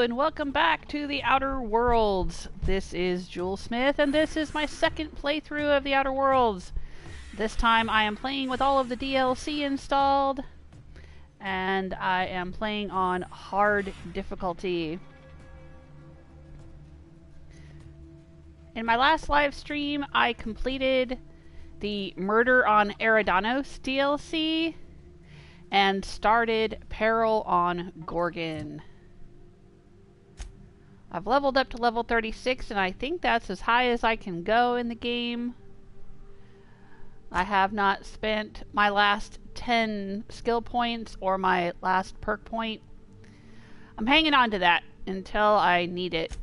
and welcome back to the Outer Worlds. This is Jewel Smith, and this is my second playthrough of the Outer Worlds. This time I am playing with all of the DLC installed, and I am playing on hard difficulty. In my last live stream, I completed the Murder on Eridanos DLC and started Peril on Gorgon. I've leveled up to level 36, and I think that's as high as I can go in the game. I have not spent my last 10 skill points or my last perk point. I'm hanging on to that until I need it.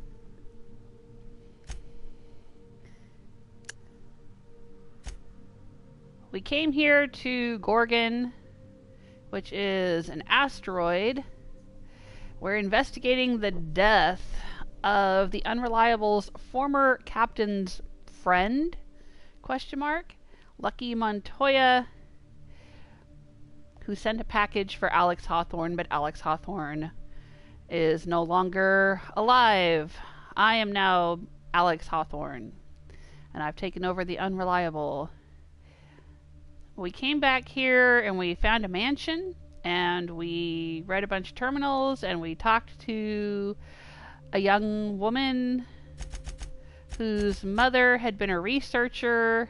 We came here to Gorgon, which is an asteroid. We're investigating the death of the Unreliable's former captain's friend, Lucky Montoya, who sent a package for Alex Hawthorne, but Alex Hawthorne is no longer alive. I am now Alex Hawthorne, and I've taken over the Unreliable. We came back here and we found a mansion, and we read a bunch of terminals, and we talked to a young woman whose mother had been a researcher,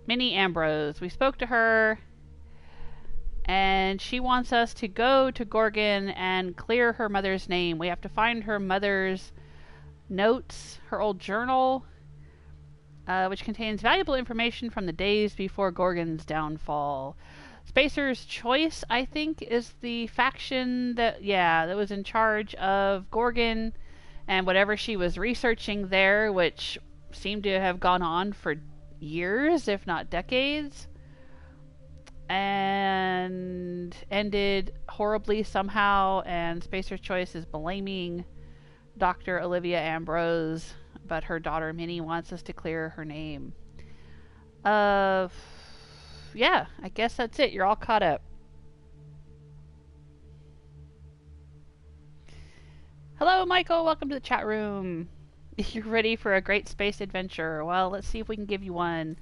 Minnie Ambrose. We spoke to her, and she wants us to go to Gorgon and clear her mother's name. We have to find her mother's notes, her old journal, which contains valuable information from the days before Gorgon's downfall. Spacer's Choice, I think, is the faction that was in charge of Gorgon and whatever she was researching there, which seemed to have gone on for years, if not decades, and ended horribly somehow, and Spacer's Choice is blaming Dr. Olivia Ambrose, but her daughter Minnie wants us to clear her name. Yeah, I guess that's it. You're all caught up. Hello, Michael. Welcome to the chat room. You're ready for a great space adventure. Well, let's see if we can give you one.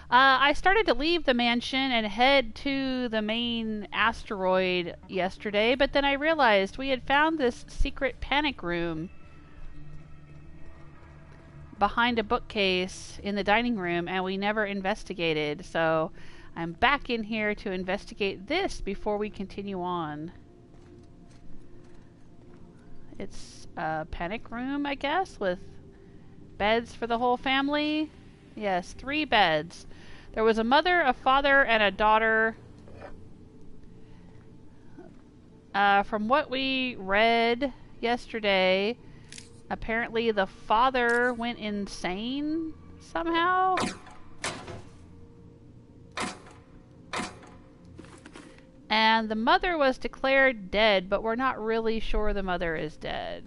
I started to leave the mansion and head to the main asteroid yesterday, but then I realized we had found this secret panic room behind a bookcase in the dining room, and we never investigated. So I'm back in here to investigate this before we continue on. It's a panic room, I guess, with beds for the whole family. Yes, 3 beds. There was a mother, a father, and a daughter. From what we read yesterday, apparently the father went insane somehow. And the mother was declared dead, but we're not really sure the mother is dead.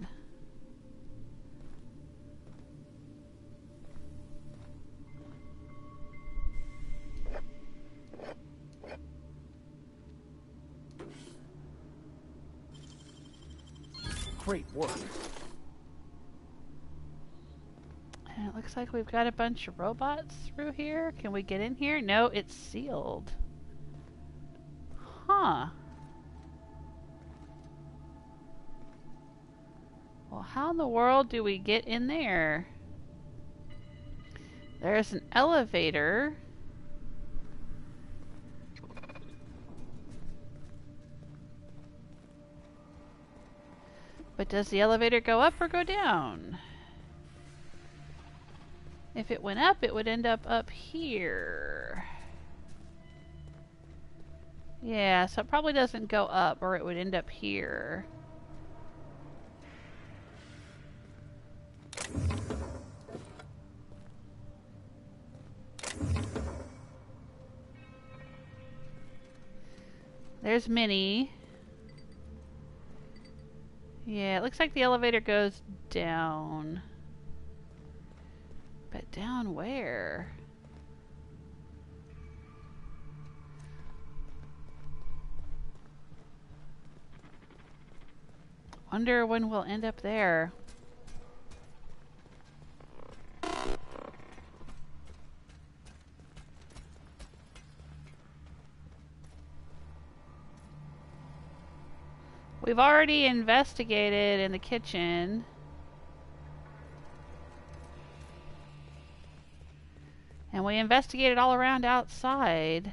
Great work. And it looks like we've got a bunch of robots through here. Can we get in here? No, it's sealed. Huh. Well, how in the world do we get in there? There's an elevator. But does the elevator go up or go down? If it went up, it would end up here. Yeah, so it probably doesn't go up, or it would end up here. There's Minnie. Yeah, it looks like the elevator goes down. But down where? Wonder when we'll end up there. We've already investigated in the kitchen. And we investigated all around outside.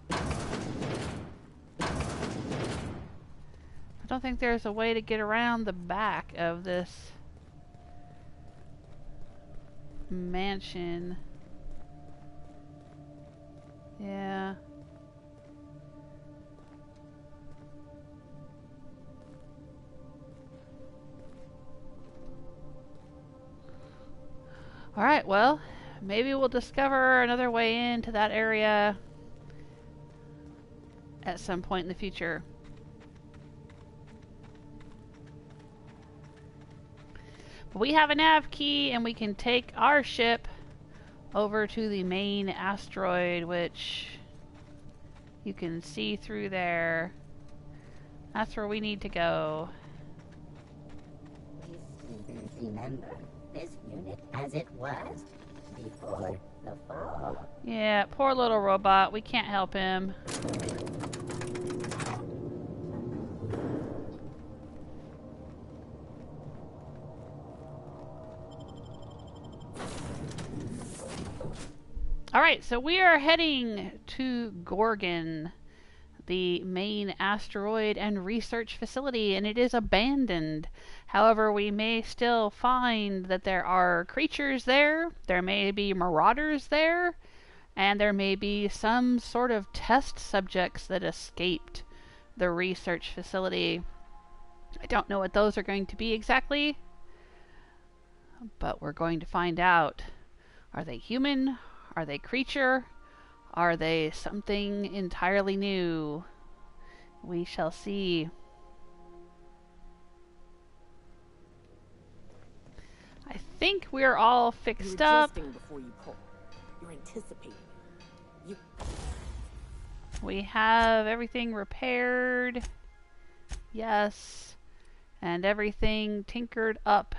I don't think there's a way to get around the back of this mansion. Yeah. Alright, well, maybe we'll discover another way into that area at some point in the future. But we have a nav key and we can take our ship over to the main asteroid, which you can see through there. That's where we need to go. Remember this unit as it was before the fall. Yeah, poor little robot. We can't help him. Alright, so we are heading to Gorgon, the main asteroid and research facility, and it is abandoned. However, we may still find that there are creatures there, there may be marauders there, and there may be some sort of test subjects that escaped the research facility. I don't know what those are going to be exactly, but we're going to find out. Are they human? Are they creature? Are they something entirely new? We shall see. I think we're all fixed up. Before you pull. You're anticipating. We have everything repaired. Yes. And everything tinkered up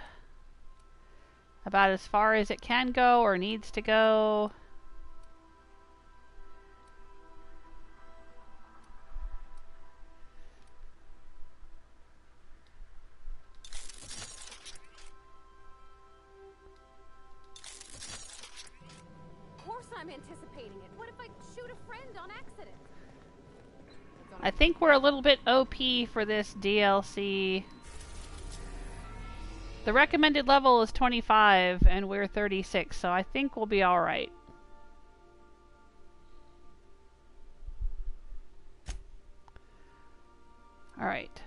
about as far as it can go or needs to go. I'm anticipating it. What if I shoot a friend on accident? I think we're a little bit OP for this DLC. The recommended level is 25 and we're 36, so I think we'll be alright. Alright.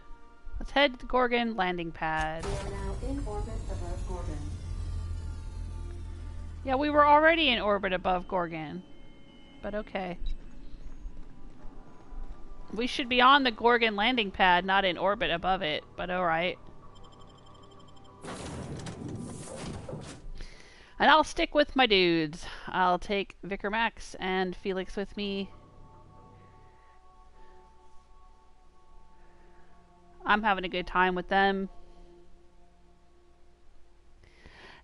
Let's head to the Gorgon landing pad. We are now in orbit above Gorgon. Yeah, we were already in orbit above Gorgon. But okay. We should be on the Gorgon landing pad, not in orbit above it, but alright. And I'll stick with my dudes. I'll take Vicar Max and Felix with me. I'm having a good time with them.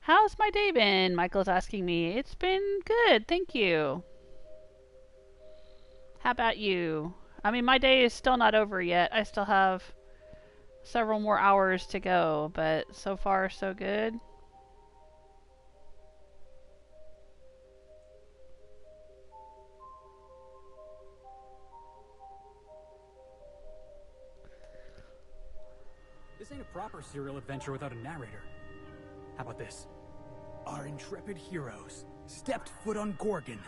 How's my day been? Michael's asking me. It's been good, thank you. How about you? I mean, my day is still not over yet. I still have several more hours to go, but so far so good. This ain't a proper serial adventure without a narrator. How about this? Our intrepid heroes stepped foot on Gorgon,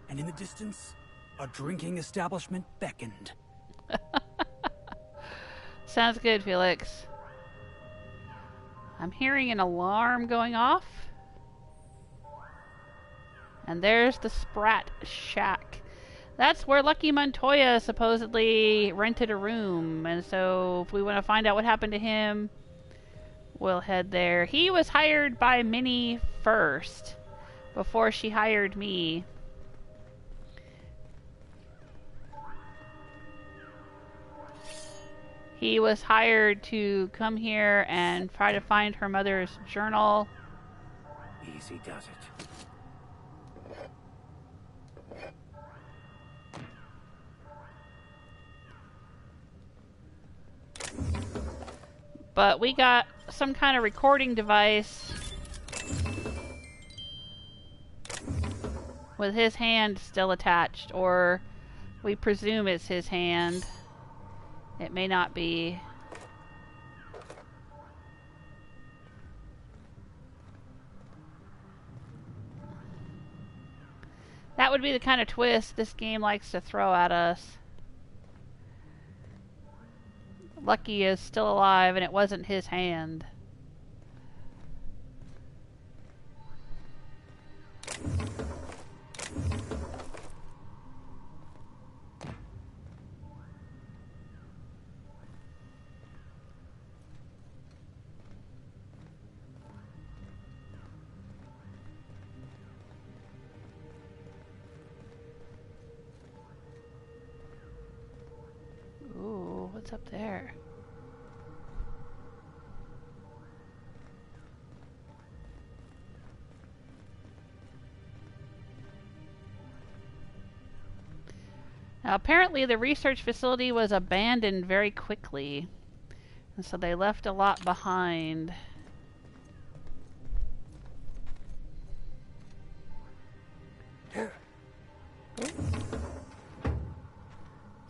and in the distance, a drinking establishment beckoned. Sounds good, Felix. I'm hearing an alarm going off. And there's the Sprat Shack. That's where Lucky Montoya supposedly rented a room. And so if we want to find out what happened to him, we'll head there. He was hired by Minnie first, before she hired me. He was hired to come here and try to find her mother's journal. Easy does it. But we got some kind of recording device with his hand still attached, or we presume it's his hand. It may not be. That would be the kind of twist this game likes to throw at us. Lucky is still alive and it wasn't his hand. Ooh, what's up there? Now, apparently the research facility was abandoned very quickly, and so they left a lot behind.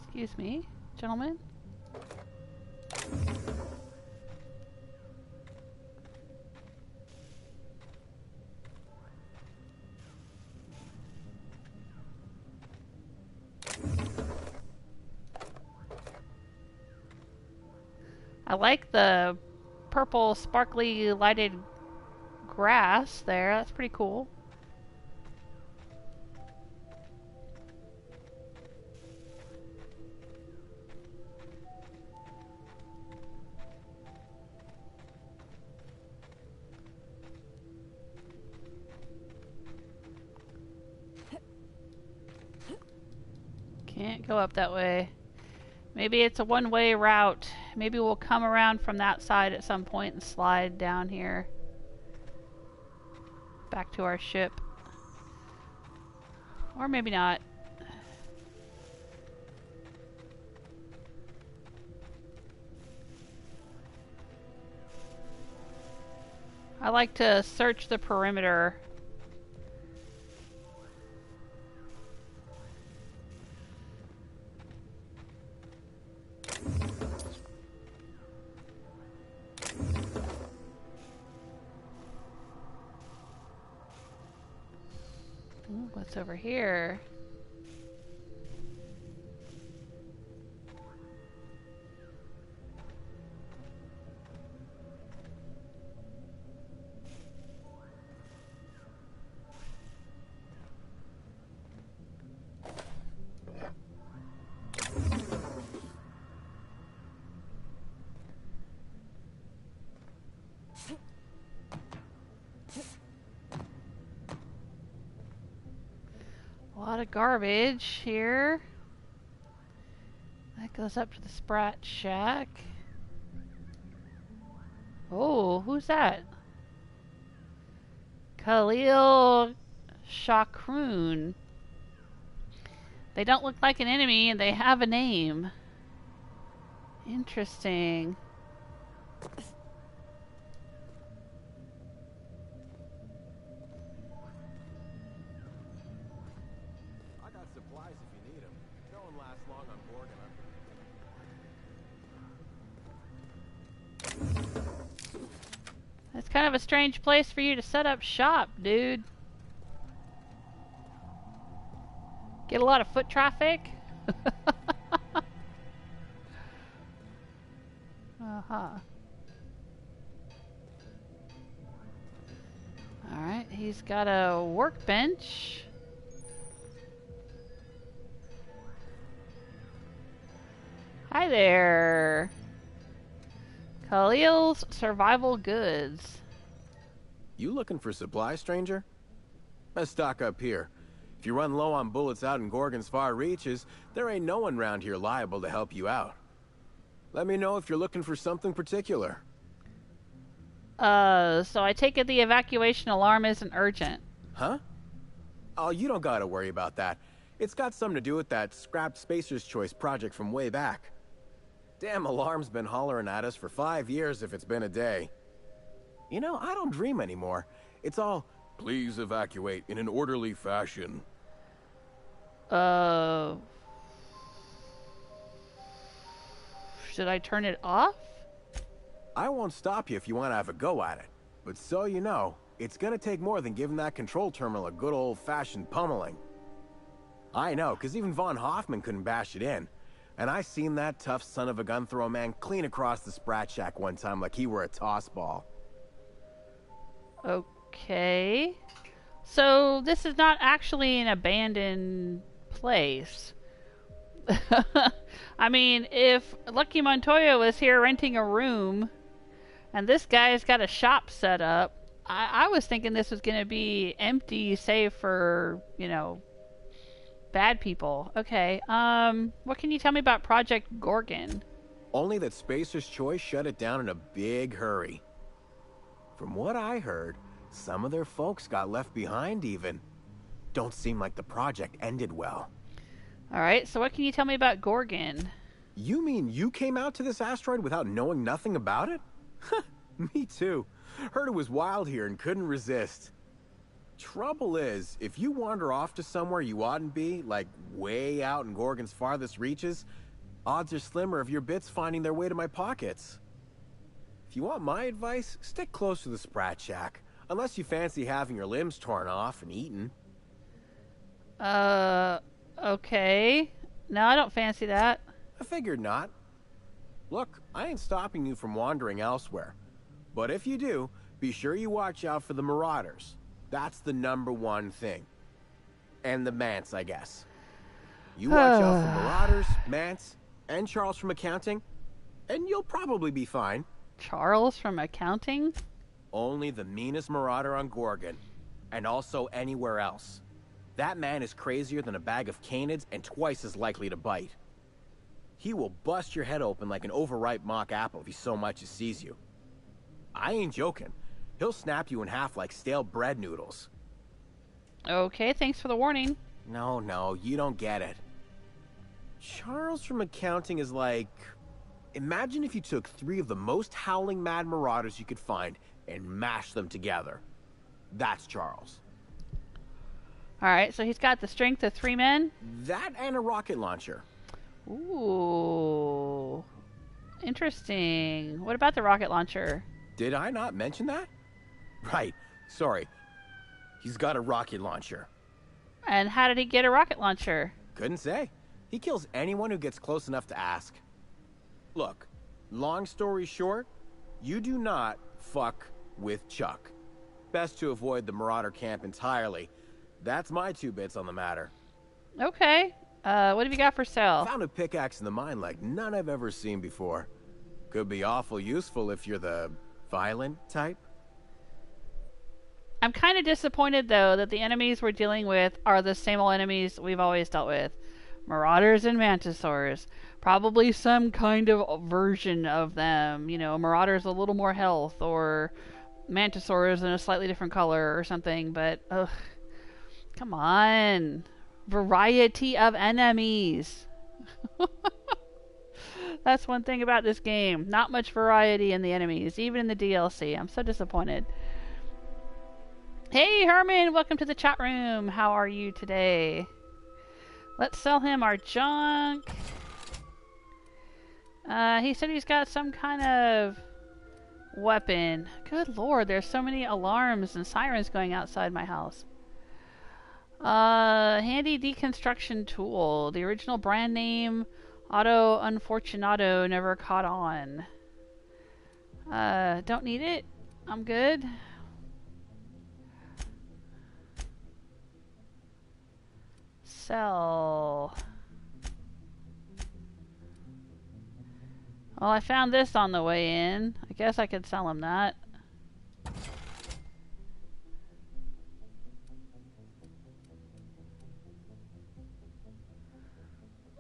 Excuse me, gentlemen. I like the purple sparkly lighted grass there. That's pretty cool. Can't go up that way. Maybe it's a one-way route. Maybe we'll come around from that side at some point and slide down here. Back to our ship. Or maybe not. I like to search the perimeter. Ooh, what's over here? A lot of garbage here. That goes up to the Sprat Shack. Oh, who's that? Khalil Shakroon. They don't look like an enemy and they have a name. Interesting. That's kind of a strange place for you to set up shop, dude. Get a lot of foot traffic? Uh-huh. Alright, he's got a workbench. Hi there. Khalil's survival goods. You looking for supplies, stranger? Let's stock up here. If you run low on bullets out in Gorgon's far reaches, there ain't no one round here liable to help you out. Let me know if you're looking for something particular. So I take it the evacuation alarm isn't urgent. Huh? Oh, you don't gotta worry about that. It's got something to do with that scrapped Spacer's Choice project from way back. Damn alarm's been hollering at us for 5 years if it's been a day. You know, I don't dream anymore. It's all, please evacuate in an orderly fashion. Should I turn it off? I won't stop you if you want to have a go at it. But so you know, it's gonna take more than giving that control terminal a good old-fashioned pummeling. I know, because even Von Hoffman couldn't bash it in. And I seen that tough son of a gun throw a man clean across the Sprat Shack one time like he were a toss ball. Okay. So this is not actually an abandoned place. I mean, if Lucky Montoya was here renting a room and this guy's got a shop set up, I was thinking this was going to be empty save for, you know, bad people. Okay. What can you tell me about Project Gorgon? Only that Spacer's Choice shut it down in a big hurry. From what I heard, some of their folks got left behind even. Don't seem like the project ended well. Alright, so what can you tell me about Gorgon? You mean you came out to this asteroid without knowing nothing about it? Me too. Heard it was wild here and couldn't resist. Trouble is, if you wander off to somewhere you oughtn't be, like way out in Gorgon's farthest reaches, odds are slimmer of your bits finding their way to my pockets. If you want my advice, stick close to the Sprat Shack, unless you fancy having your limbs torn off and eaten. Okay. No, I don't fancy that. I figured not. Look, I ain't stopping you from wandering elsewhere. But if you do, be sure you watch out for the Marauders. That's the #1 thing. And the Mance, I guess. You watch out for Marauders, Mance, and Charles from accounting, and you'll probably be fine. Charles from accounting? Only the meanest Marauder on Gorgon, and also anywhere else. That man is crazier than a bag of canids and twice as likely to bite. He will bust your head open like an overripe mock apple if he so much as sees you. I ain't joking. He'll snap you in half like stale bread noodles. Okay, thanks for the warning. No, you don't get it. Charles from accounting is like... Imagine if you took 3 of the most howling mad Marauders you could find and mashed them together. That's Charles. Alright, so he's got the strength of 3 men? That and a rocket launcher. Ooh. Interesting. What about the rocket launcher? Did I not mention that? Right. Sorry. He's got a rocket launcher. And how did he get a rocket launcher? Couldn't say. He kills anyone who gets close enough to ask. Look, long story short, you do not fuck with Chuck. Best to avoid the Marauder camp entirely. That's my 2 bits on the matter. Okay. What have you got for sale? Found a pickaxe in the mine like none I've ever seen before. Could be awful useful if you're the violent type. I'm kind of disappointed, though, that the enemies we're dealing with are the same old enemies we've always dealt with. Marauders and Mantisaurs. Probably some kind of version of them. You know, Marauders a little more health, or Mantisaurs in a slightly different color or something, but, ugh. Come on. Variety of enemies. That's one thing about this game. Not much variety in the enemies, even in the DLC. I'm so disappointed. Hey, Herman, welcome to the chat room. How are you today? Let's sell him our junk. He said he's got some kind of weapon. Good lord, there's so many alarms and sirens going outside my house. Handy deconstruction tool. The original brand name, Auto Unfortunato, never caught on. Don't need it. I'm good. Sell. Well, I found this on the way in. I guess I could sell him that.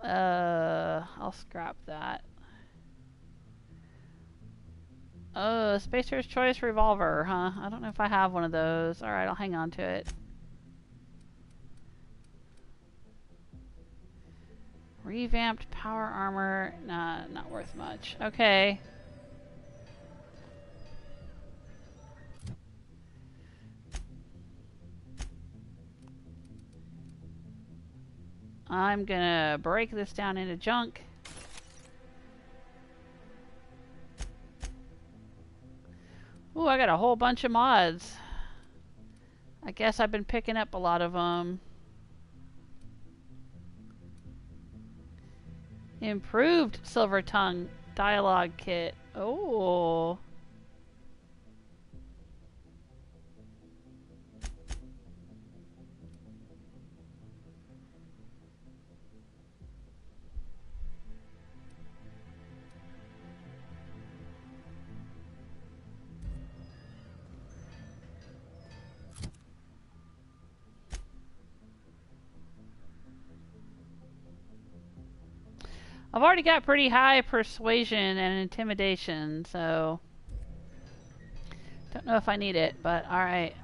I'll scrap that. Oh, Spacer's Choice Revolver, huh? I don't know if I have one of those. Alright, I'll hang on to it. Revamped power armor. Nah, not worth much. Okay. I'm gonna break this down into junk. Ooh, I got a whole bunch of mods. I guess I've been picking up a lot of them. Improved Silver Tongue dialogue kit. Oh. I've already got pretty high persuasion and intimidation, so don't know if I need it, but alright.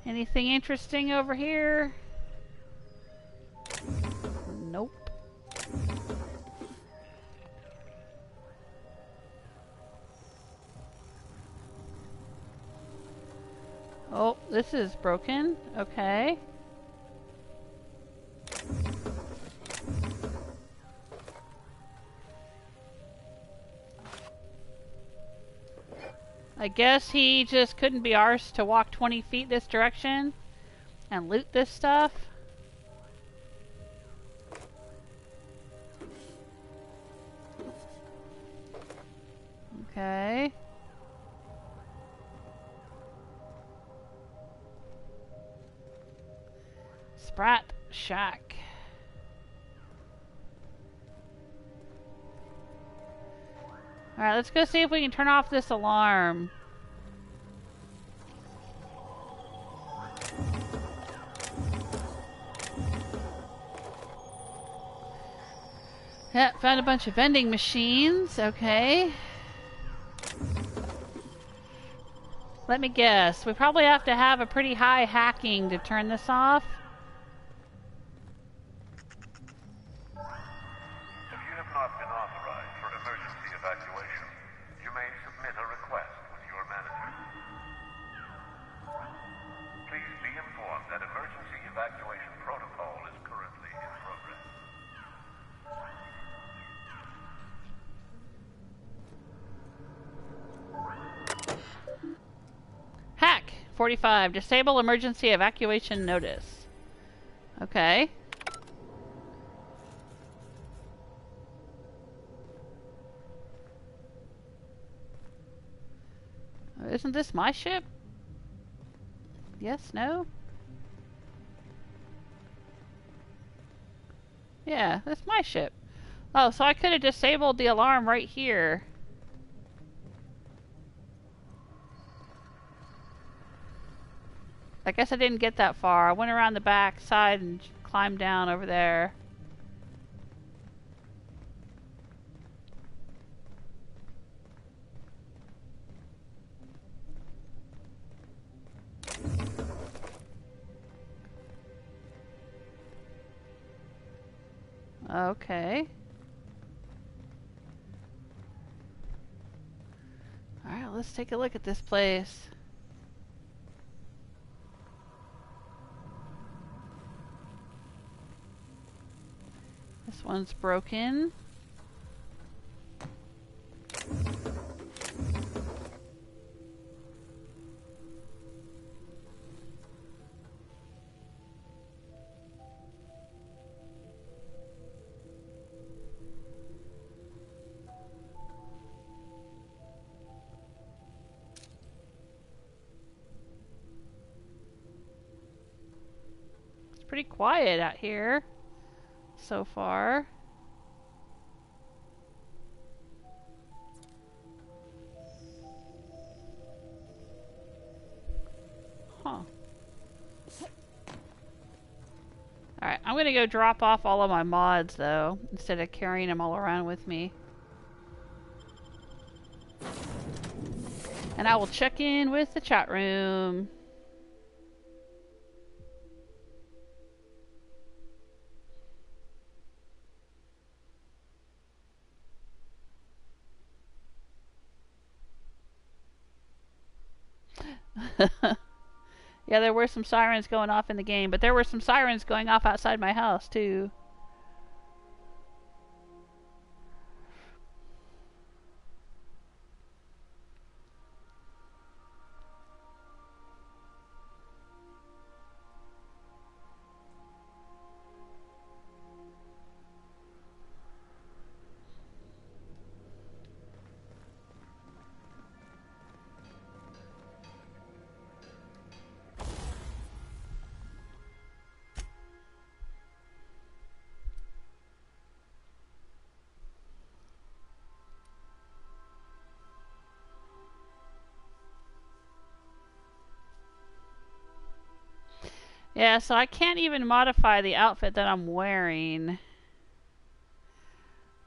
Anything interesting over here? Nope. Oh, this is broken. Okay. I guess he just couldn't be arsed to walk 20 feet this direction and loot this stuff. Okay. Sprat Shack. Alright, let's go see if we can turn off this alarm. Yeah, found a bunch of vending machines. Okay. Let me guess. We probably have to have a pretty high hacking to turn this off. If you have not been authorized for emergency evacuation, you may submit a request with your manager. Please be informed that emergency evacuation protocol is currently in progress. Hack 45. Disable emergency evacuation notice. Okay. Isn't this my ship? Yes, no? Yeah, that's my ship. Oh, so I could have disabled the alarm right here. I guess I didn't get that far. I went around the back side and climbed down over there. Okay. Alright, let's take a look at this place. This one's broken. It's pretty quiet out here so far. I'm gonna go drop off all of my mods though, instead of carrying them all around with me. And I will check in with the chat room. Yeah, there were some sirens going off in the game, but there were some sirens going off outside my house too. Yeah, so I can't even modify the outfit that I'm wearing.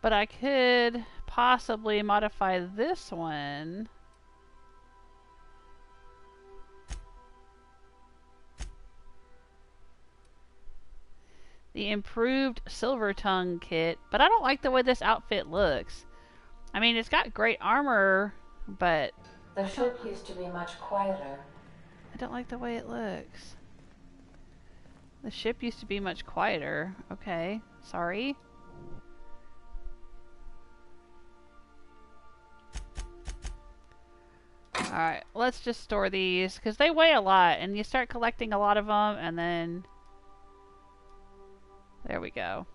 But I could possibly modify this one. The improved Silver Tongue kit. But I don't like the way this outfit looks. I mean, it's got great armor, but The ship used to be much quieter. I don't like the way it looks. The ship used to be much quieter. Okay, sorry. Alright, let's just store these, because they weigh a lot, and you start collecting a lot of them, and then... There we go.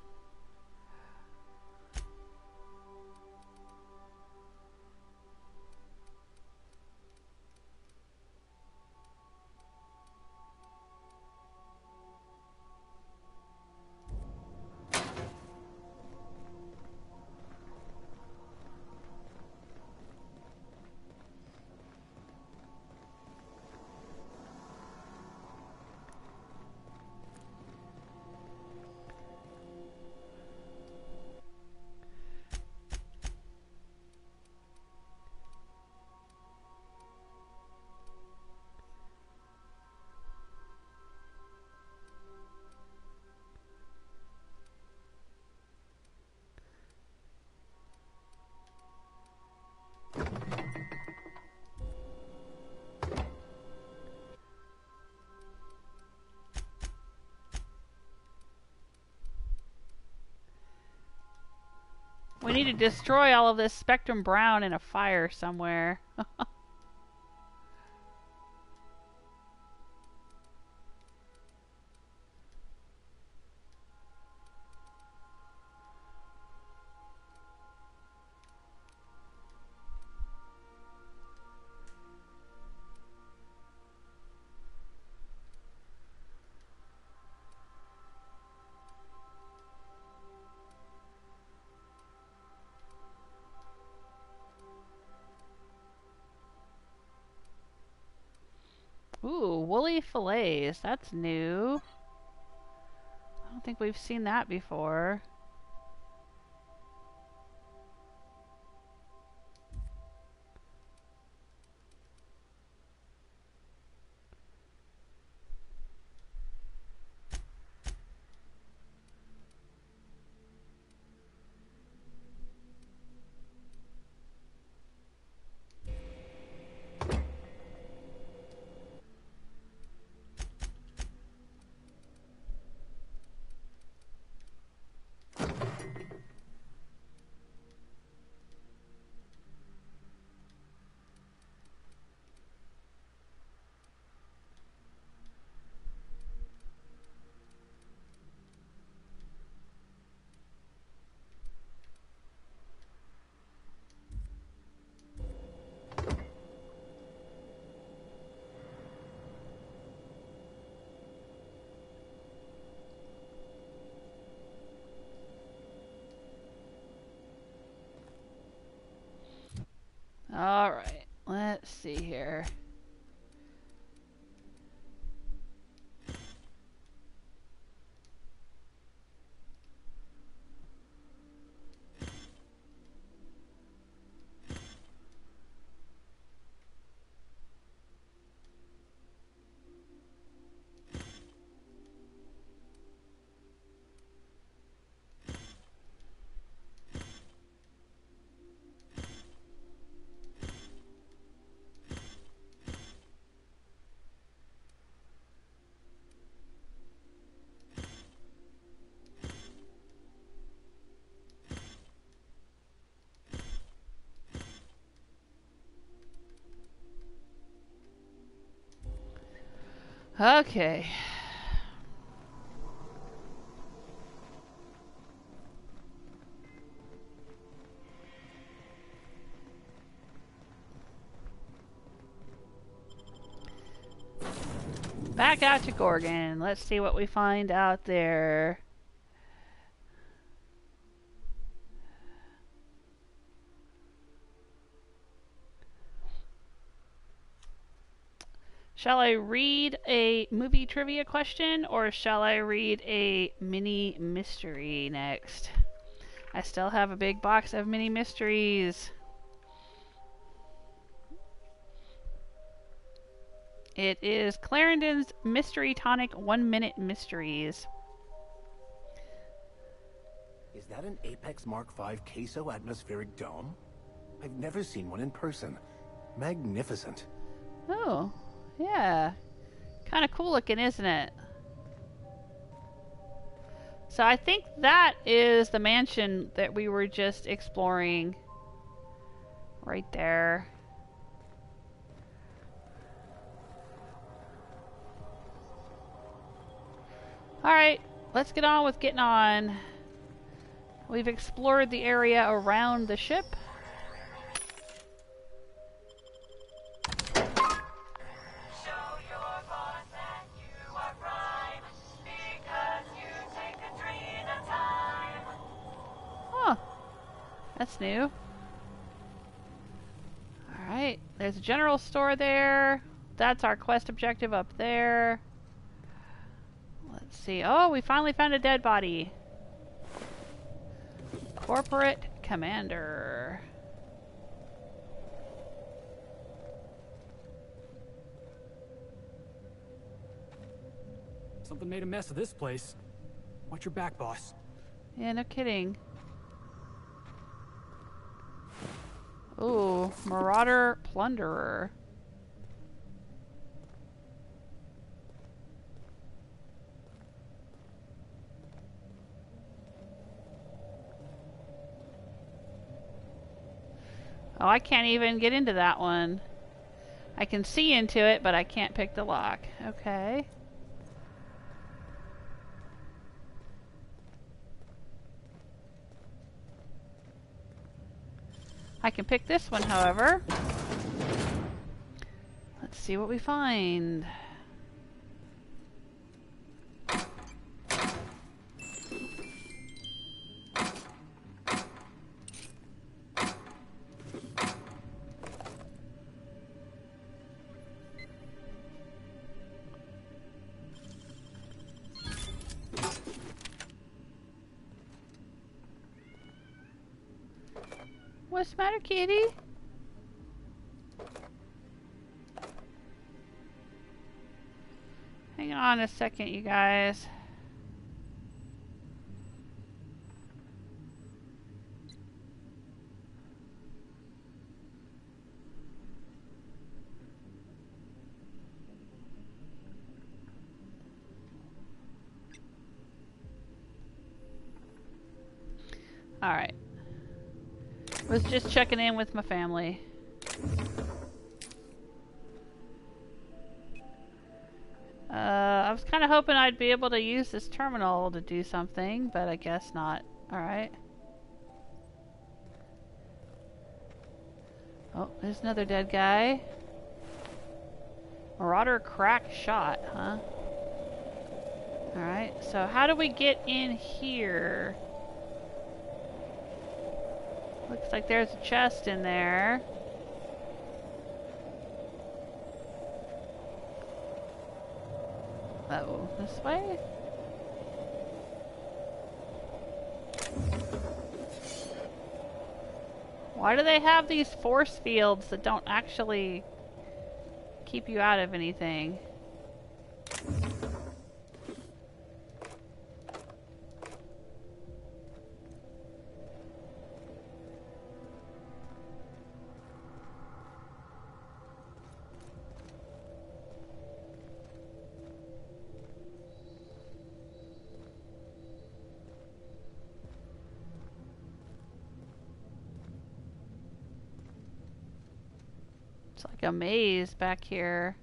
We need to destroy all of this Spectrum Brown in a fire somewhere. Ooh, woolly fillets. That's new. I don't think we've seen that before. Alright, let's see here. Okay. Back out to Gorgon. Let's see what we find out there. Shall I read a movie trivia question or shall I read a mini mystery next? I still have a big box of mini mysteries. It is Clarendon's Mystery Tonic 1-Minute Mysteries. Is that an Apex Mark V queso atmospheric dome? I've never seen one in person. Magnificent. Oh, yeah. Kind of cool looking, isn't it? So I think that is the mansion that we were just exploring. Right there. Alright, let's get on with getting on. We've explored the area around the ship. Huh. That's new. Alright, there's a general store there. That's our quest objective up there. Let's see. Oh, we finally found a dead body. Corporate Commander. Something made a mess of this place. Watch your back, boss. Yeah, no kidding. Ooh, Marauder Plunderer. Oh, I can't even get into that one. I can see into it, but I can't pick the lock. Okay. I can pick this one, however. Let's see what we find. What's the matter, kitty? Hang on a second, you guys. All right. Was just checking in with my family. I was kind of hoping I'd be able to use this terminal to do something, but I guess not. Alright. Oh, there's another dead guy. Marauder crack shot, huh? Alright, so how do we get in here? Looks like there's a chest in there. Oh, this way? Why do they have these force fields that don't actually keep you out of anything? It's like a maze back here.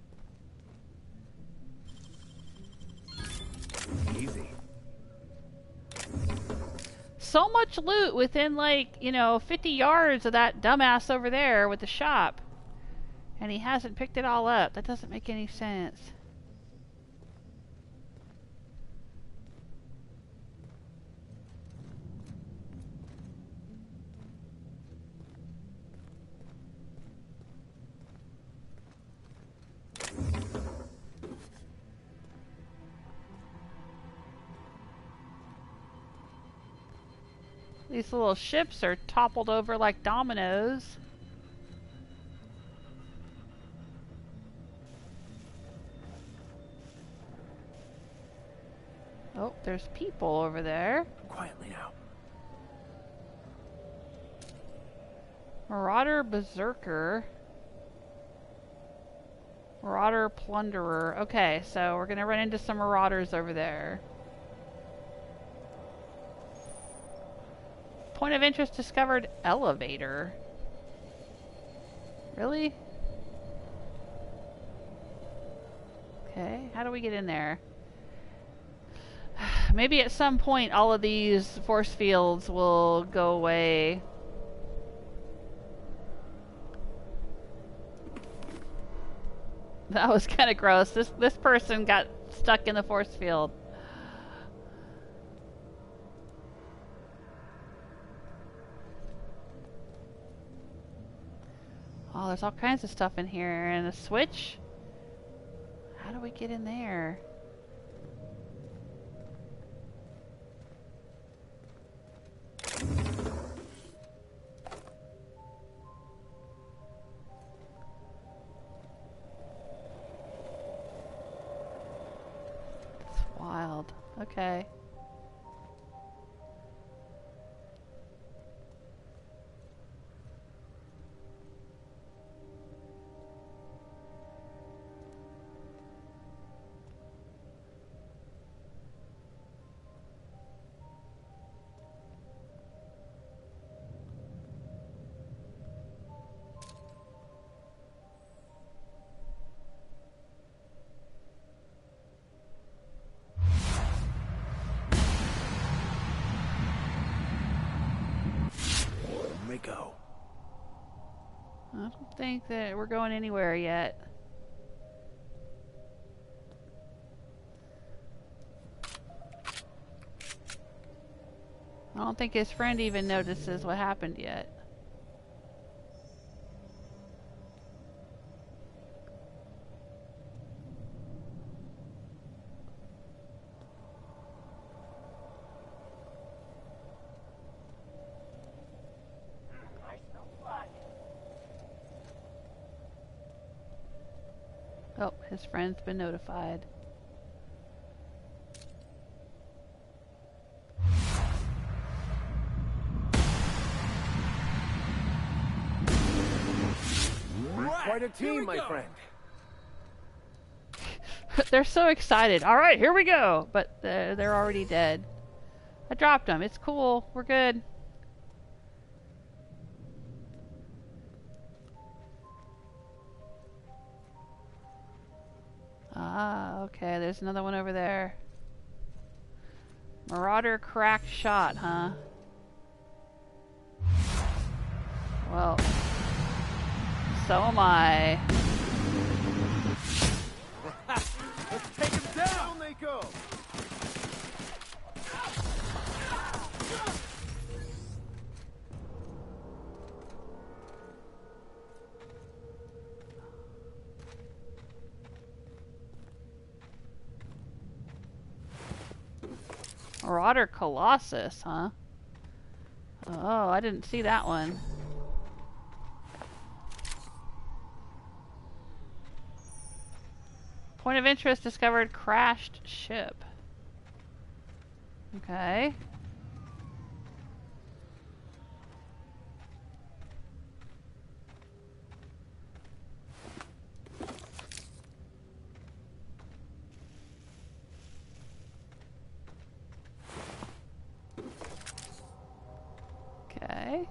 so much loot within, like, you know, 50 yards of that dumbass over there with the shop. And he hasn't picked it all up. That doesn't make any sense. These little ships are toppled over like dominoes. Oh, there's people over there. Quietly now. Marauder Berserker. Marauder Plunderer. Okay, so we're gonna run into some marauders over there. Point of interest discovered. Elevator. Really? Okay, how do we get in there? Maybe at some point all of these force fields will go away. That was kind of gross. This person got stuck in the force field. Oh, there's all kinds of stuff in here. And a switch? How do we get in there? It's wild. Okay. Go. I don't think that we're going anywhere yet. I don't think his friend even notices what happened yet. Oh, his friend's been notified. Quite a team, my friend. They're so excited. All right, here we go. But they're already dead. I dropped them. It's cool. We're good. Ah, okay. There's another one over there. Marauder cracked shot, huh? Well, so am I. Let's take him down! Down they go! Marauder Colossus, huh? Oh, I didn't see that one. Point of interest discovered. Crashed ship. Okay. Okay.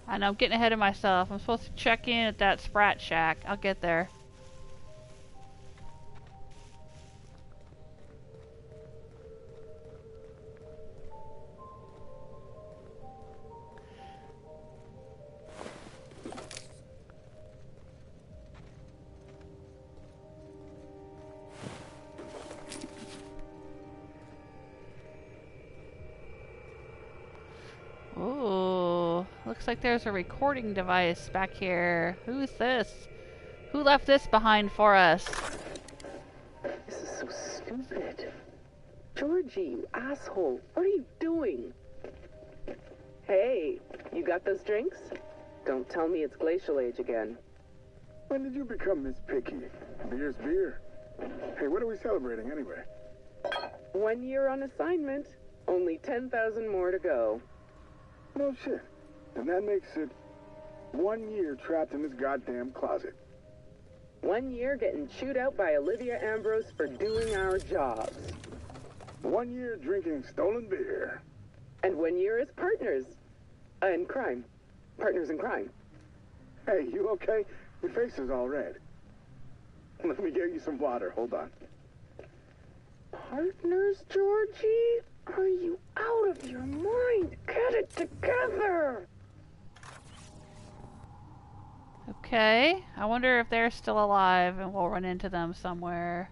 I know I'm getting ahead of myself. I'm supposed to check in at that Sprat Shack. I'll get there. looks like there's a recording device back here. Who's this? Who left this behind for us? This is so stupid. Georgie, you asshole. What are you doing? Hey, you got those drinks? Don't tell me it's Glacial Age again. When did you become this picky? Beer's beer. Hey, what are we celebrating anyway? 1 year on assignment. Only 10,000 more to go. No shit. And that makes it 1 year trapped in this goddamn closet. 1 year getting chewed out by Olivia Ambrose for doing our jobs. 1 year drinking stolen beer. And 1 year as partners. In crime. Partners in crime. Hey, you okay? Your face is all red. Let me get you some water. Hold on. Partners, Georgie? Are you out of your mind? Get it together! Okay, I wonder if they're still alive and we'll run into them somewhere.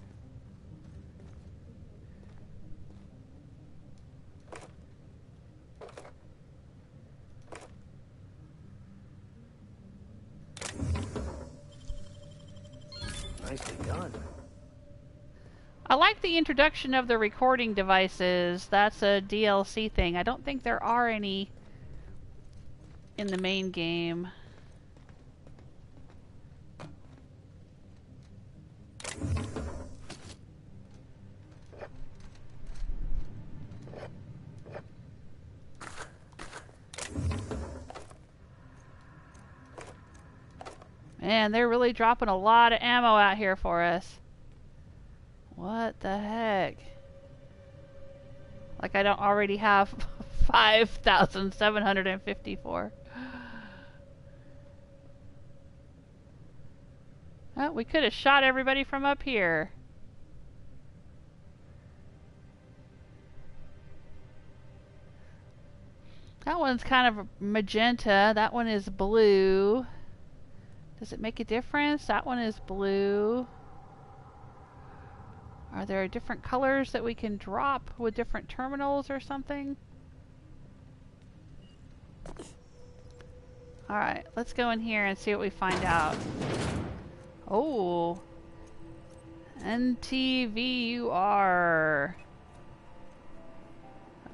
Nicely done. I like the introduction of the recording devices. That's a DLC thing. I don't think there are any in the main game. Man, they're really dropping a lot of ammo out here for us. What the heck? Like I don't already have 5,754. Oh, we could have shot everybody from up here. That one's kind of magenta. That one is blue. Does it make a difference? That one is blue. Are there different colors that we can drop with different terminals or something? Alright, let's go in here and see what we find out. Oh. NTVUR.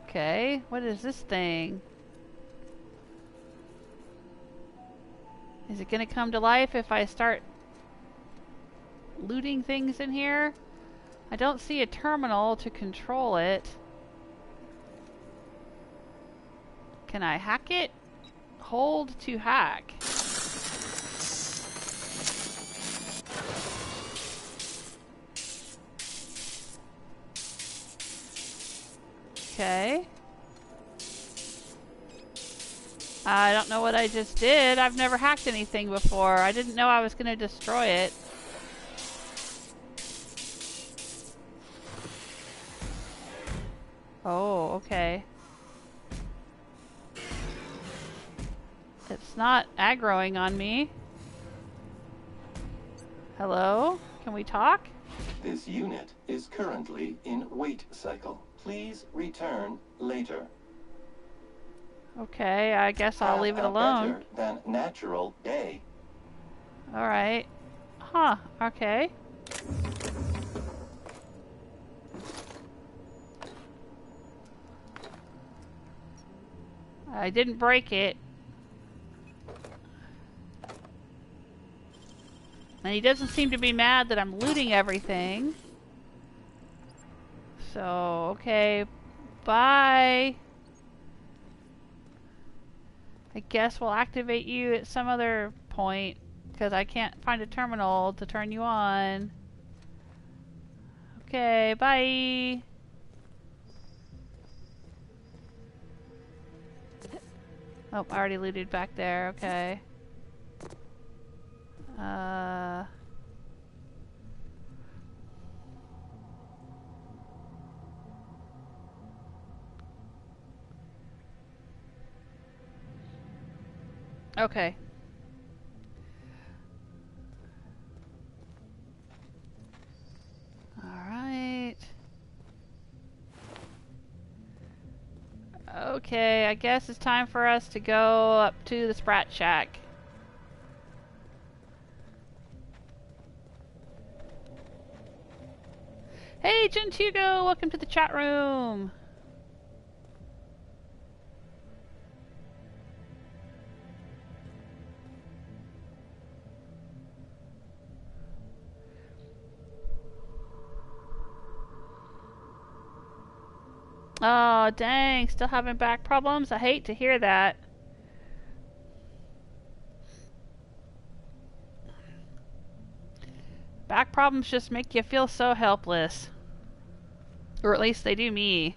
Okay, what is this thing? Is it going to come to life if I start looting things in here? I don't see a terminal to control it. Can I hack it? Hold to hack. Okay. I don't know what I just did. I've never hacked anything before. I didn't know I was going to destroy it. Oh, okay. It's not aggroing on me. Hello? Can we talk? This unit is currently in wait cycle. Please return later. Okay, I guess I'll leave it alone. Better than natural day. Alright. Huh, okay. I didn't break it. And he doesn't seem to be mad that I'm looting everything. So, okay. Bye. I guess we'll activate you at some other point, because I can't find a terminal to turn you on. Okay, bye. Oh, I already looted back there, okay. Okay. Alright. Okay. Okay, I guess it's time for us to go up to the Sprat Shack. Hey, Gentugo, welcome to the chat room. Oh, dang, still having back problems? I hate to hear that. Back problems just make you feel so helpless. Or at least they do me.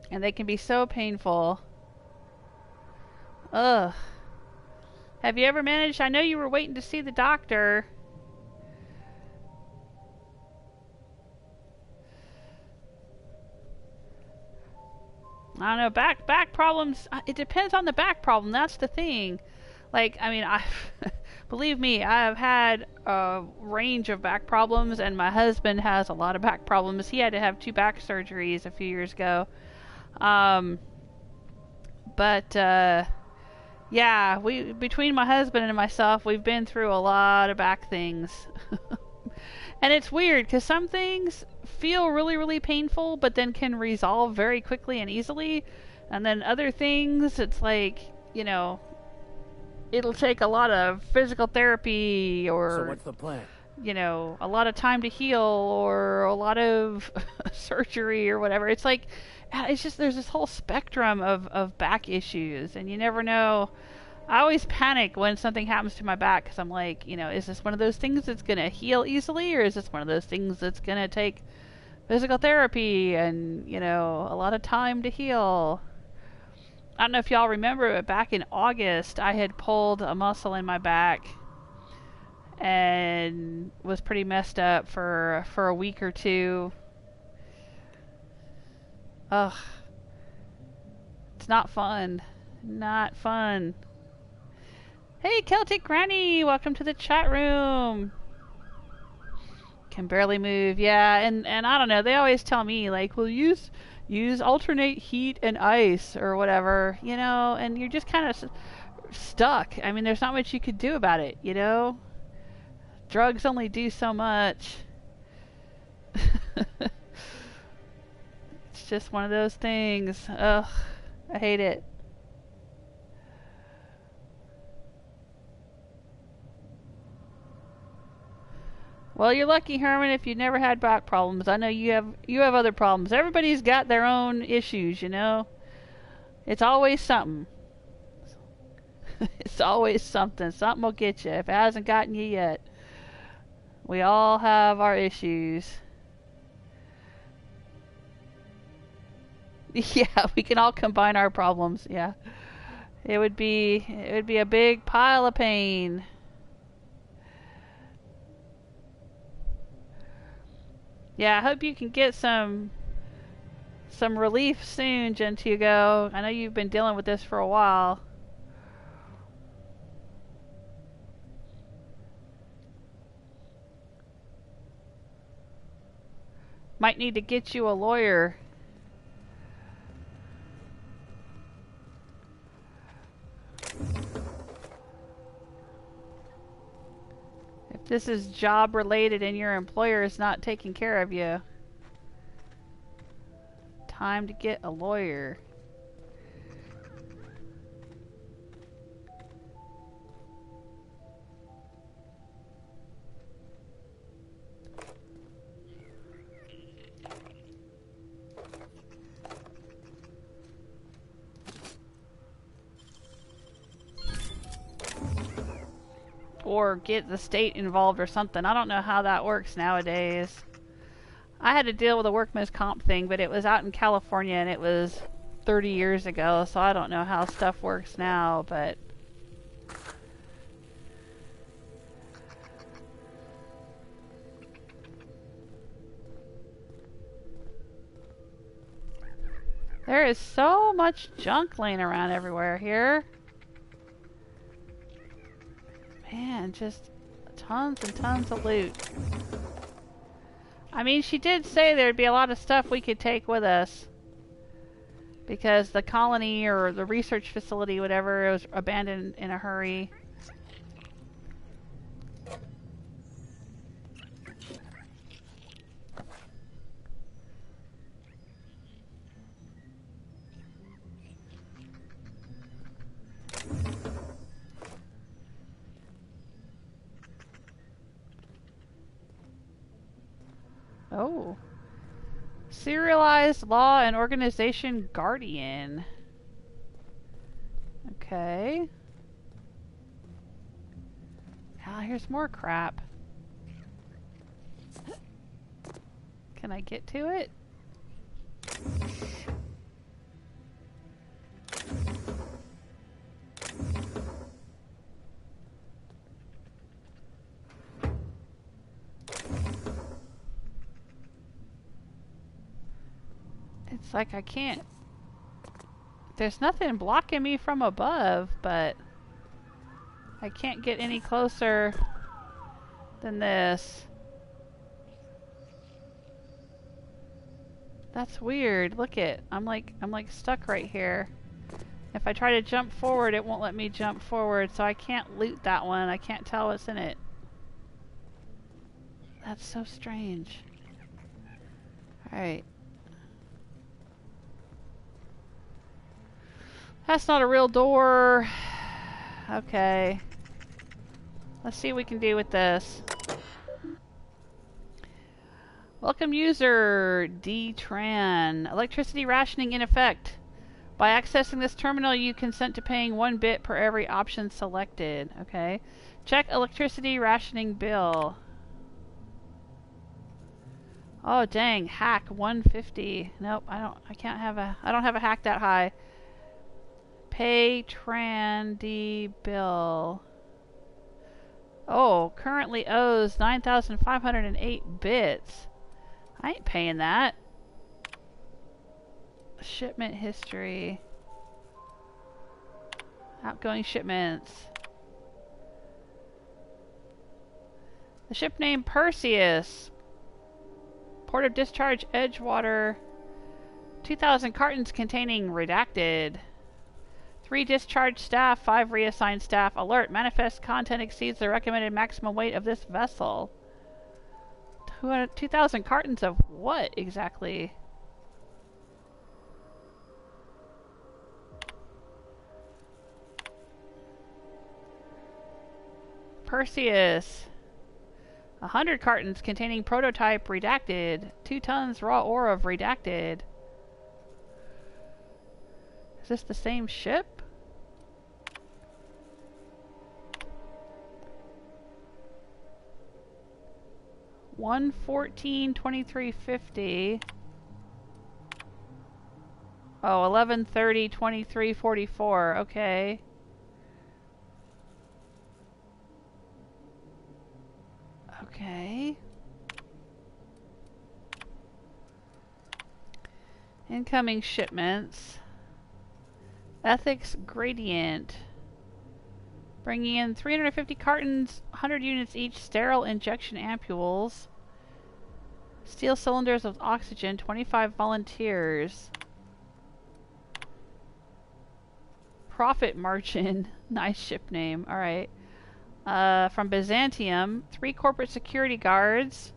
And they can be so painful. Ugh. Have you ever managed? I know you were waiting to see the doctor. I don't know, back problems, it depends on the back problem, that's the thing. Like, I mean, believe me, I've had a range of back problems, and my husband has a lot of back problems. He had to have 2 back surgeries a few years ago. Yeah, between my husband and myself, we've been through a lot of back things. And it's weird, because some things feel really, really painful, but then can resolve very quickly and easily. And then other things, it's like, you know, it'll take a lot of physical therapy, or... So what's the plan? You know, a lot of time to heal, or a lot of surgery, or whatever. It's like, it's just, there's this whole spectrum of back issues, and you never know. I always panic when something happens to my back, because I'm like, you know, is this one of those things that's going to heal easily, or is this one of those things that's going to take physical therapy and, you know, a lot of time to heal? I don't know if y'all remember, but back in August, I had pulled a muscle in my back and was pretty messed up for a week or 2. Ugh. It's not fun. Not fun. Hey, Celtic Granny! Welcome to the chat room! Can barely move. Yeah, and I don't know, they always tell me, like, well, use alternate heat and ice, or whatever, you know, and you're just kind of stuck. I mean, there's not much you could do about it, you know? Drugs only do so much. It's just one of those things. Ugh, I hate it. Well, you're lucky, Herman, if you've never had back problems. I know you have other problems. Everybody's got their own issues, you know? It's always something. It's always something. Something will get you if it hasn't gotten you yet. We all have our issues. Yeah, we can all combine our problems, yeah. It would be a big pile of pain. Yeah, I hope you can get some relief soon, Gentugo. I know you've been dealing with this for a while. Might need to get you a lawyer. If this is job related and your employer is not taking care of you, time to get a lawyer. Or get the state involved or something. I don't know how that works nowadays. I had to deal with a workman's comp thing, but it was out in California and it was 30 years ago, so I don't know how stuff works now, but... There is so much junk laying around everywhere here. Man, just tons and tons of loot. I mean, she did say there'd be a lot of stuff we could take with us. Because the colony or the research facility, whatever, it was abandoned in a hurry. Oh. Serialized Law and Organization Guardian. Okay. Ah, here's more crap. Can I get to it? It's like I can't. There's nothing blocking me from above, but I can't get any closer than this. That's weird. Look it. I'm like stuck right here. If I try to jump forward, it won't let me jump forward, so I can't loot that one. I can't tell what's in it. That's so strange. Alright. That's not a real door. Okay. Let's see what we can do with this. Welcome user D-Tran. Electricity rationing in effect. By accessing this terminal, you consent to paying 1 bit per every option selected. Okay. Check electricity rationing bill. Oh dang, hack 150. Nope, I don't have a hack that high. Pay Tran D bill. Oh, currently owes 9,508 bits. I ain't paying that. Shipment history. Outgoing shipments. The ship name Perseus. Port of discharge Edgewater. 2,000 cartons containing redacted. 3 discharged staff, 5 reassigned staff. Alert, manifest content exceeds the recommended maximum weight of this vessel. 2,000 cartons of what exactly? Perseus. 100 cartons containing prototype redacted. 2 tons raw ore of redacted. Is this the same ship? $114.23.50. Oh, $11.30.23.44. Okay. Okay. Incoming shipments. Ethics gradient. Bringing in 350 cartons, 100 units each, sterile injection ampules. Steel cylinders with oxygen, 25 volunteers. Profit margin. Nice ship name. Alright. From Byzantium, 3 corporate security guards.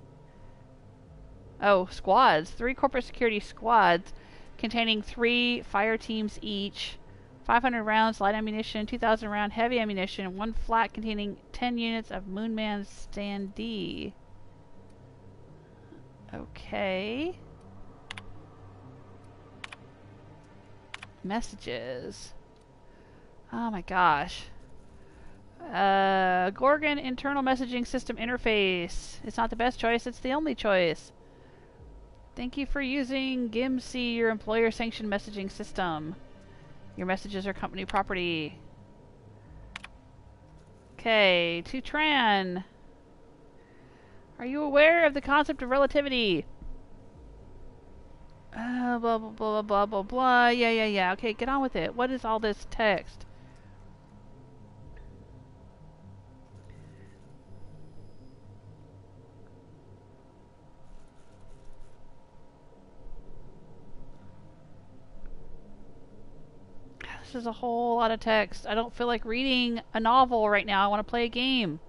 Oh, squads. 3 corporate security squads containing 3 fire teams each. 500 rounds light ammunition, 2,000 round heavy ammunition, 1 flat containing 10 units of Moonman standee. Okay. Messages. Oh my gosh. Gorgon internal messaging system interface. It's not the best choice, it's the only choice. Thank you for using GIMC, your employer sanctioned messaging system. Your messages are company property. Okay, to Tran. Are you aware of the concept of relativity? Blah, blah, blah, blah, blah, blah. Yeah. Okay, get on with it. What is all this text? This is a whole lot of text. I don't feel like reading a novel right now. I want to play a game.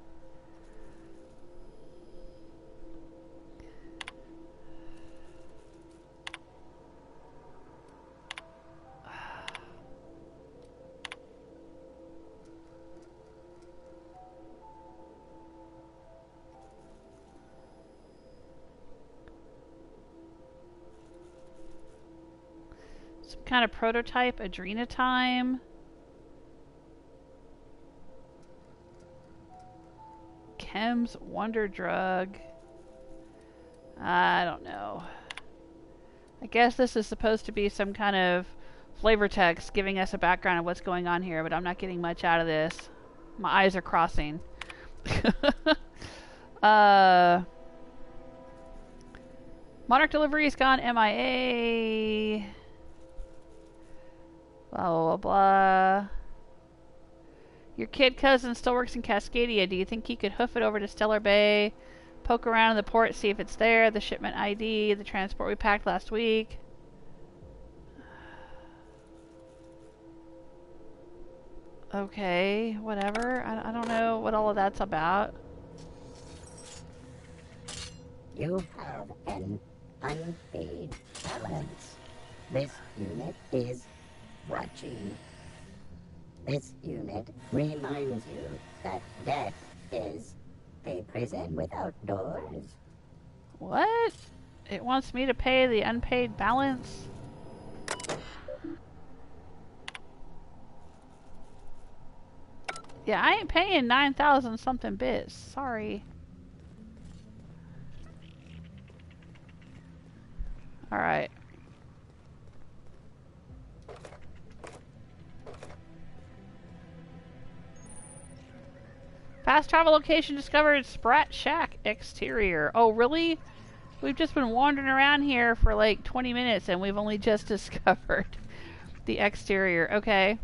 Some kind of prototype, Adrena time. Chem's wonder drug. I don't know. I guess this is supposed to be some kind of flavor text giving us a background of what's going on here, but I'm not getting much out of this. My eyes are crossing. Monarch delivery's gone MIA. Blah, blah, blah. Your kid cousin still works in Cascadia. Do you think he could hoof it over to Stellar Bay? Poke around in the port, see if it's there. The shipment ID, the transport we packed last week. Okay, whatever. I don't know what all of that's about. You have an unpaid balance. This unit is watching. This unit reminds you that death is a prison without doors. What? It wants me to pay the unpaid balance? Yeah, I ain't paying 9,000 something bits. Sorry. Alright. Fast travel location discovered. Sprat Shack exterior. Oh, really? We've just been wandering around here for like 20 minutes and we've only just discovered the exterior. Okay.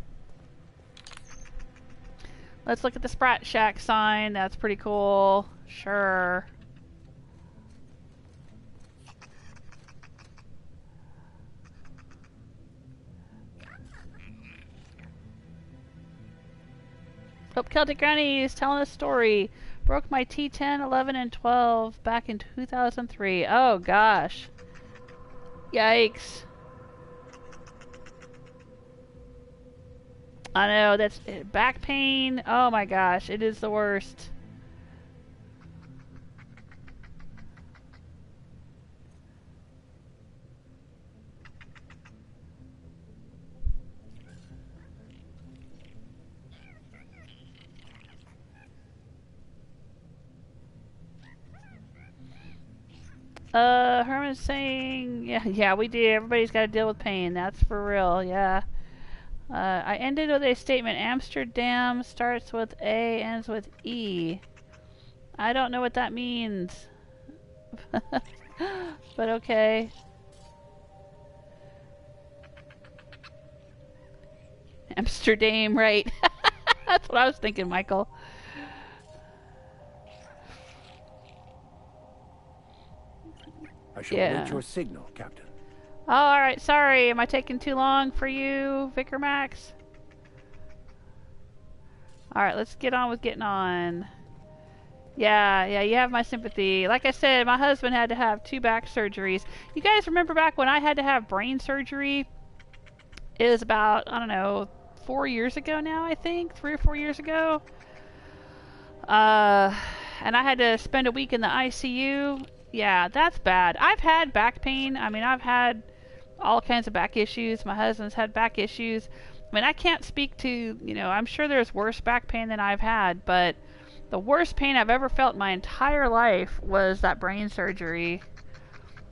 Let's look at the Sprat Shack sign. That's pretty cool. Sure. Hope Celtic Granny is telling a story. Broke my T10, 11, and 12 back in 2003. Oh gosh. Yikes. I know, that's back pain. Oh my gosh, it is the worst. Herman's saying, yeah, we do. Everybody's got to deal with pain. That's for real, yeah. I ended with a statement. Amsterdam starts with A, ends with E. I don't know what that means. But okay. Amsterdam, right. That's what I was thinking, Michael. I shall await your signal, Captain. Oh, alright, sorry. Am I taking too long for you, Vicar Max? Alright, let's get on with getting on. Yeah, you have my sympathy. Like I said, my husband had to have 2 back surgeries. You guys remember back when I had to have brain surgery? It was about, I don't know, 4 years ago now, I think? 3 or 4 years ago? And I had to spend a week in the ICU. Yeah, that's bad. I've had back pain. I mean, I've had all kinds of back issues. My husband's had back issues. I mean, I can't speak to, you know, I'm sure there's worse back pain than I've had, but the worst pain I've ever felt in my entire life was that brain surgery.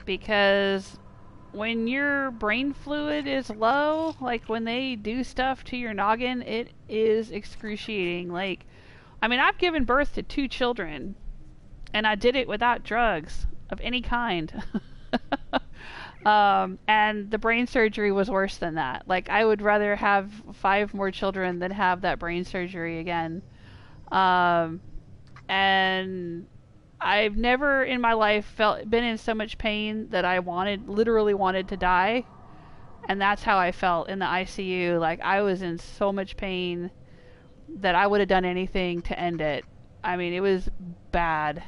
Because when your brain fluid is low, like when they do stuff to your noggin, it is excruciating. Like, I mean, I've given birth to 2 children, and I did it without drugs of any kind. And the brain surgery was worse than that. Like, I would rather have 5 more children than have that brain surgery again. And I've never in my life been in so much pain that I literally wanted to die. And that's how I felt in the ICU. Like, I was in so much pain that I would have done anything to end it. I mean, it was bad.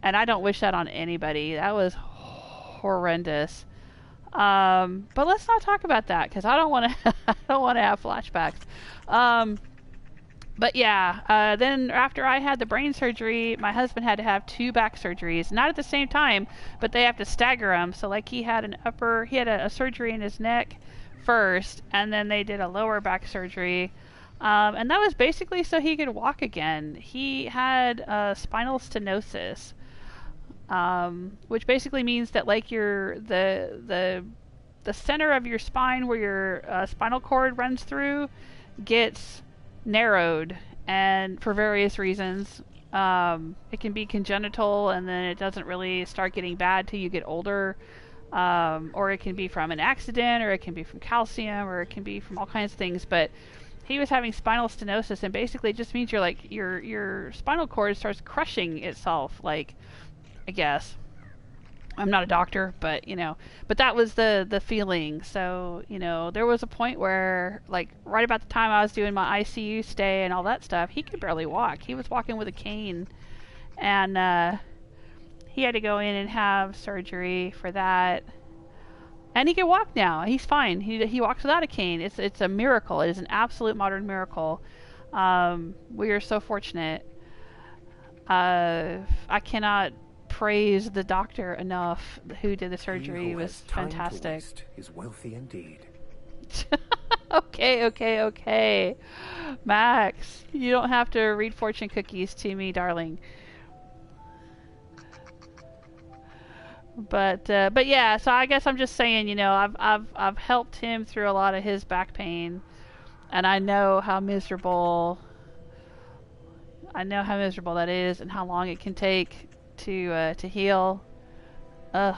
And I don't wish that on anybody. That was horrendous. But let's not talk about that, because I don't want to. I don't want to have flashbacks. But yeah, then after I had the brain surgery, my husband had to have 2 back surgeries, not at the same time, but they have to stagger them. So like he had a surgery in his neck first, and then they did a lower back surgery, and that was basically so he could walk again. He had spinal stenosis, which basically means that like the center of your spine where your spinal cord runs through gets narrowed, and for various reasons. It can be congenital, and then it doesn't really start getting bad till you get older, or it can be from an accident, or it can be from calcium, or it can be from all kinds of things. But he was having spinal stenosis, and basically it just means your spinal cord starts crushing itself, like, I guess. I'm not a doctor, but but that was the feeling. So, there was a point where, like, right about the time I was doing my ICU stay and all that stuff, he could barely walk. He was walking with a cane, and he had to go in and have surgery for that. And he can walk now. He's fine. He walks without a cane. It's a miracle. It is an absolute modern miracle. We are so fortunate. I cannot praise the doctor enough who did the surgery. It was fantastic. Is wealthy indeed. Okay. Max, you don't have to read fortune cookies to me, darling. But yeah, so I guess I'm just saying, I've helped him through a lot of his back pain, and I know how miserable that is, and how long it can take to heal. Ugh.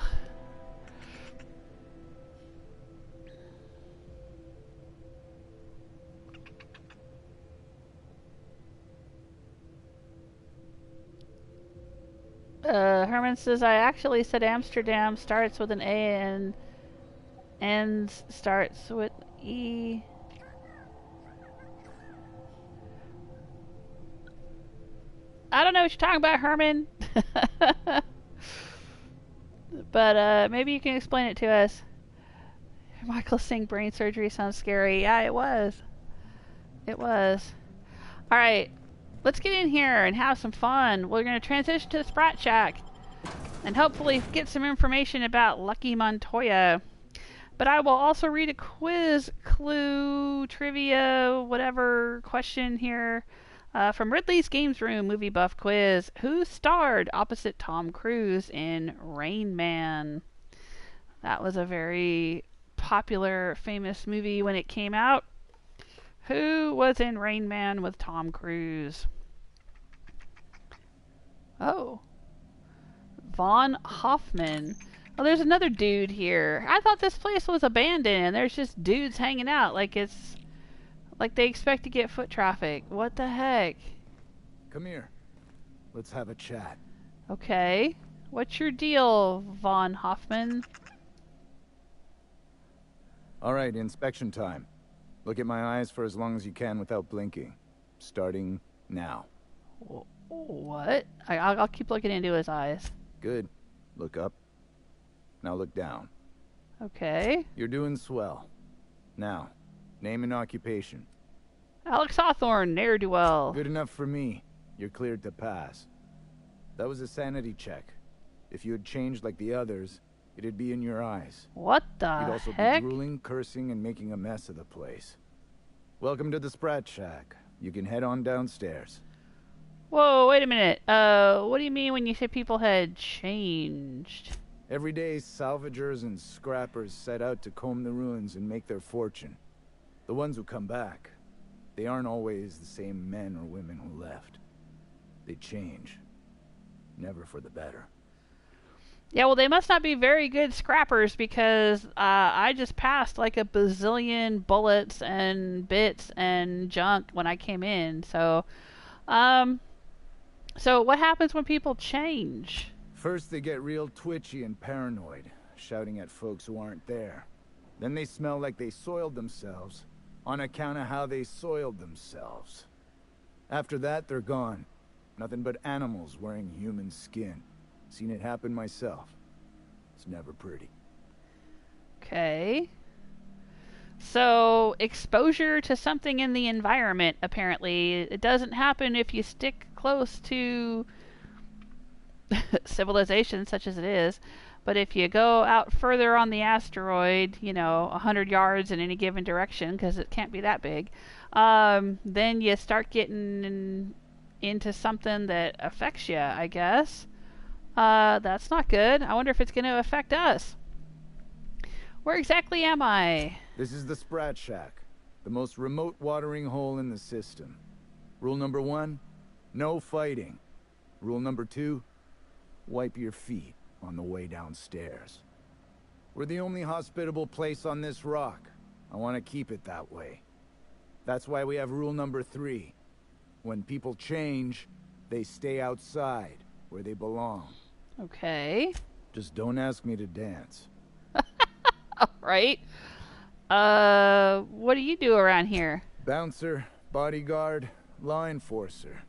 Herman says, I actually said Amsterdam starts with an A and ends starts with E. I don't know what you're talking about, Herman. But maybe you can explain it to us. Michael saying brain surgery sounds scary. Yeah, it was. It was. Alright, let's get in here and have some fun. We're going to transition to the Sprat Shack and hopefully get some information about Lucky Montoya. But I will also read a quiz, clue, trivia, whatever question here. From Ridley's Games Room Movie Buff Quiz. Who starred opposite Tom Cruise in Rain Man? That was a very popular, famous movie when it came out. Who was in Rain Man with Tom Cruise? Oh. Von Hoffman. Oh, there's another dude here. I thought this place was abandoned and there's just dudes hanging out like they expect to get foot traffic. What the heck? Come here. Let's have a chat. Okay. What's your deal, Von Hoffman? Alright, inspection time. Look at my eyes for as long as you can without blinking. Starting now. What? I'll keep looking into his eyes. Good. Look up. Now look down. Okay. You're doing swell. Now, name and occupation. Alex Hawthorne, ne'er-do-well. Good enough for me. You're cleared to pass. That was a sanity check. If you had changed like the others, it'd be in your eyes. What the You'd also heck? be drooling, cursing, and making a mess of the place. Welcome to the Sprat Shack. You can head on downstairs. Whoa, wait a minute. What do you mean when you say people had changed? Every day, salvagers and scrappers set out to comb the ruins and make their fortune. The ones who come back, they aren't always the same men or women who left. They change. Never for the better. Yeah, well, they must not be very good scrappers because I just passed like a bazillion bullets and bits and junk when I came in. So what happens when people change? First, they get real twitchy and paranoid, shouting at folks who aren't there. Then they smell like they soiled themselves, on account of how they soiled themselves. After that, they're gone. Nothing but animals wearing human skin. Seen it happen myself. It's never pretty. Okay. So, exposure to something in the environment, apparently. It doesn't happen if you stick close to civilization, such as it is. But if you go out further on the asteroid, 100 yards in any given direction, because it can't be that big, then you start getting into something that affects you, I guess. That's not good. I wonder if it's going to affect us. Where exactly am I? This is the Sprat Shack, the most remote watering hole in the system. Rule number 1, no fighting. Rule number 2, wipe your feet on the way downstairs. We're the only hospitable place on this rock. I want to keep it that way. That's why we have rule number 3. When people change, they stay outside, where they belong. Okay. Just don't ask me to dance. Right. What do you do around here? Bouncer, bodyguard, law enforcer.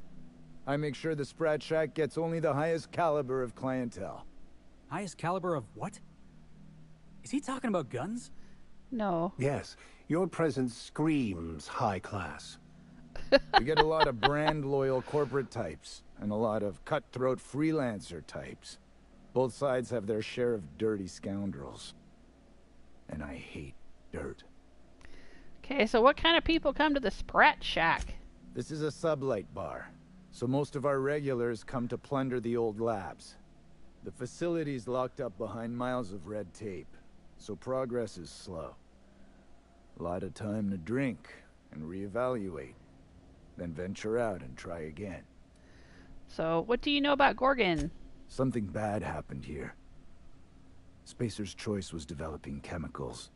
I make sure the Sprat Shack gets only the highest caliber of clientele. Highest caliber of what? Is he talking about guns? No. Yes, your presence screams high class. We get a lot of brand-loyal corporate types, and a lot of cutthroat freelancer types. Both sides have their share of dirty scoundrels. And I hate dirt. Okay, so what kind of people come to the Sprat Shack? This is a sublight bar, so most of our regulars come to plunder the old labs. The facility's locked up behind miles of red tape, so progress is slow. A lot of time to drink and reevaluate, then venture out and try again. So, what do you know about Gorgon? Something bad happened here. Spacer's Choice was developing chemicals.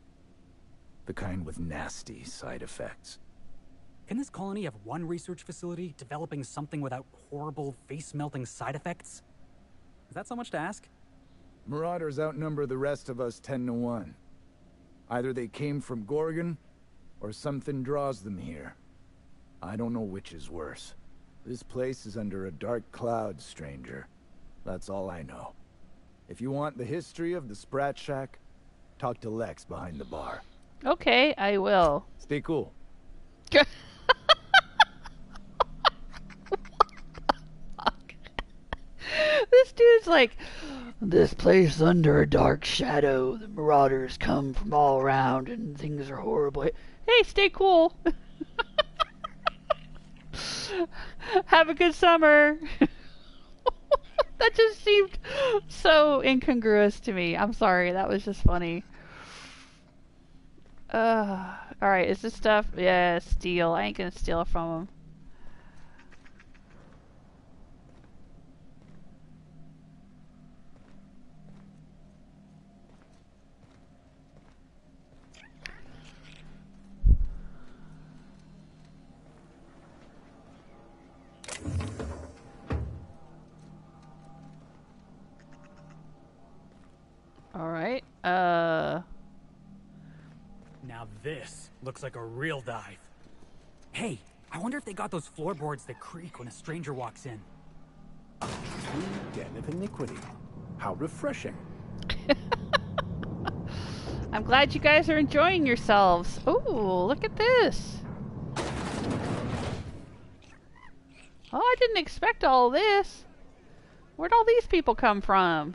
The kind with nasty side effects. Can this colony have one research facility developing something without horrible, face-melting side effects? Is that so much to ask? Marauders outnumber the rest of us 10-1. Either they came from Gorgon, or something draws them here. I don't know which is worse. This place is under a dark cloud, stranger. That's all I know. If you want the history of the Sprat Shack, talk to Lex behind the bar. Okay, I will. Stay cool. This dude's like, this place under a dark shadow. The marauders come from all around and things are horrible. Hey, stay cool. Have a good summer. That just seemed so incongruous to me. I'm sorry, that was just funny. Alright, is this stuff? Yeah, steal. I ain't gonna steal it from him. Alright, Now this looks like a real dive. Hey, I wonder if they got those floorboards that creak when a stranger walks in. Den of iniquity. How refreshing. I'm glad you guys are enjoying yourselves. Ooh, look at this. Oh, I didn't expect all this. Where'd all these people come from?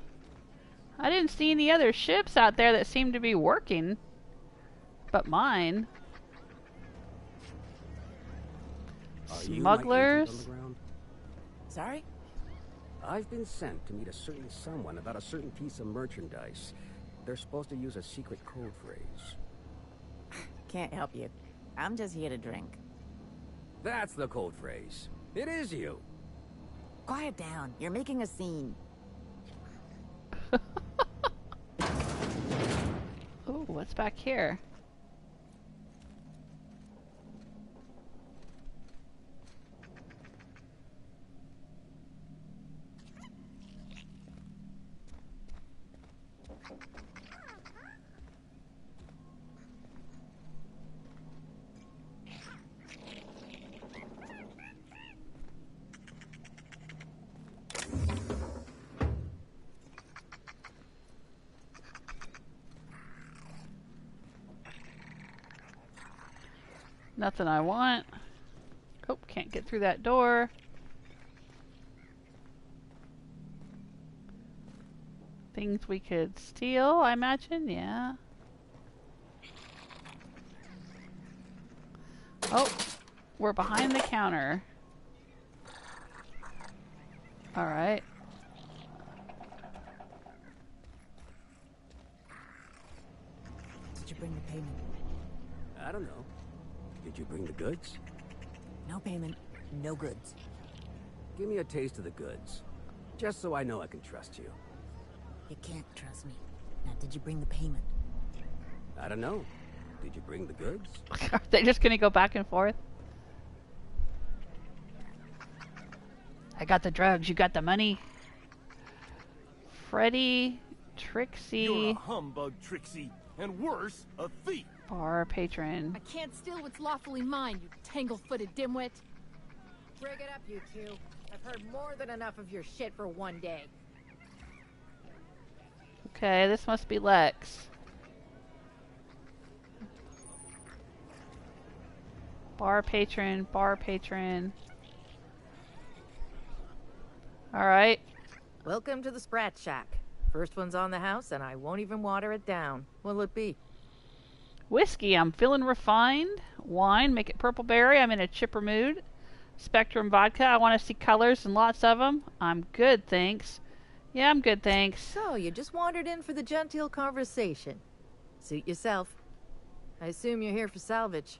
I didn't see any other ships out there that seemed to be working. But mine. Smugglers. Sorry? I've been sent to meet a certain someone about a certain piece of merchandise. They're supposed to use a secret code phrase. Can't help you. I'm just here to drink. That's the code phrase. It is you. Quiet down. You're making a scene. Ooh, what's back here? Nothing I want. Oh, can't get through that door. Things we could steal, I imagine, yeah. Oh, we're behind the counter. Alright. Did you bring the payment? I don't know. Did you bring the goods? No payment, no goods. Give me a taste of the goods. Just so I know I can trust you. You can't trust me. Now, did you bring the payment? I don't know. Did you bring the goods? Are they just gonna go back and forth? I got the drugs, you got the money. Freddy, Trixie. You're a humbug, Trixie, and worse, a thief. Bar patron. I can't steal what's lawfully mine, you tangle-footed dimwit. Bring it up, you two. I've heard more than enough of your shit for one day. Okay, this must be Lex. Bar patron, bar patron. Alright. Welcome to the Sprat Shack. First one's on the house, and I won't even water it down. What'll it be? Whiskey, I'm feeling refined. Wine, make it purple berry, I'm in a chipper mood. Spectrum vodka, I want to see colors and lots of them. I'm good, thanks. Yeah, I'm good, thanks. So, you just wandered in for the genteel conversation. Suit yourself. I assume you're here for salvage.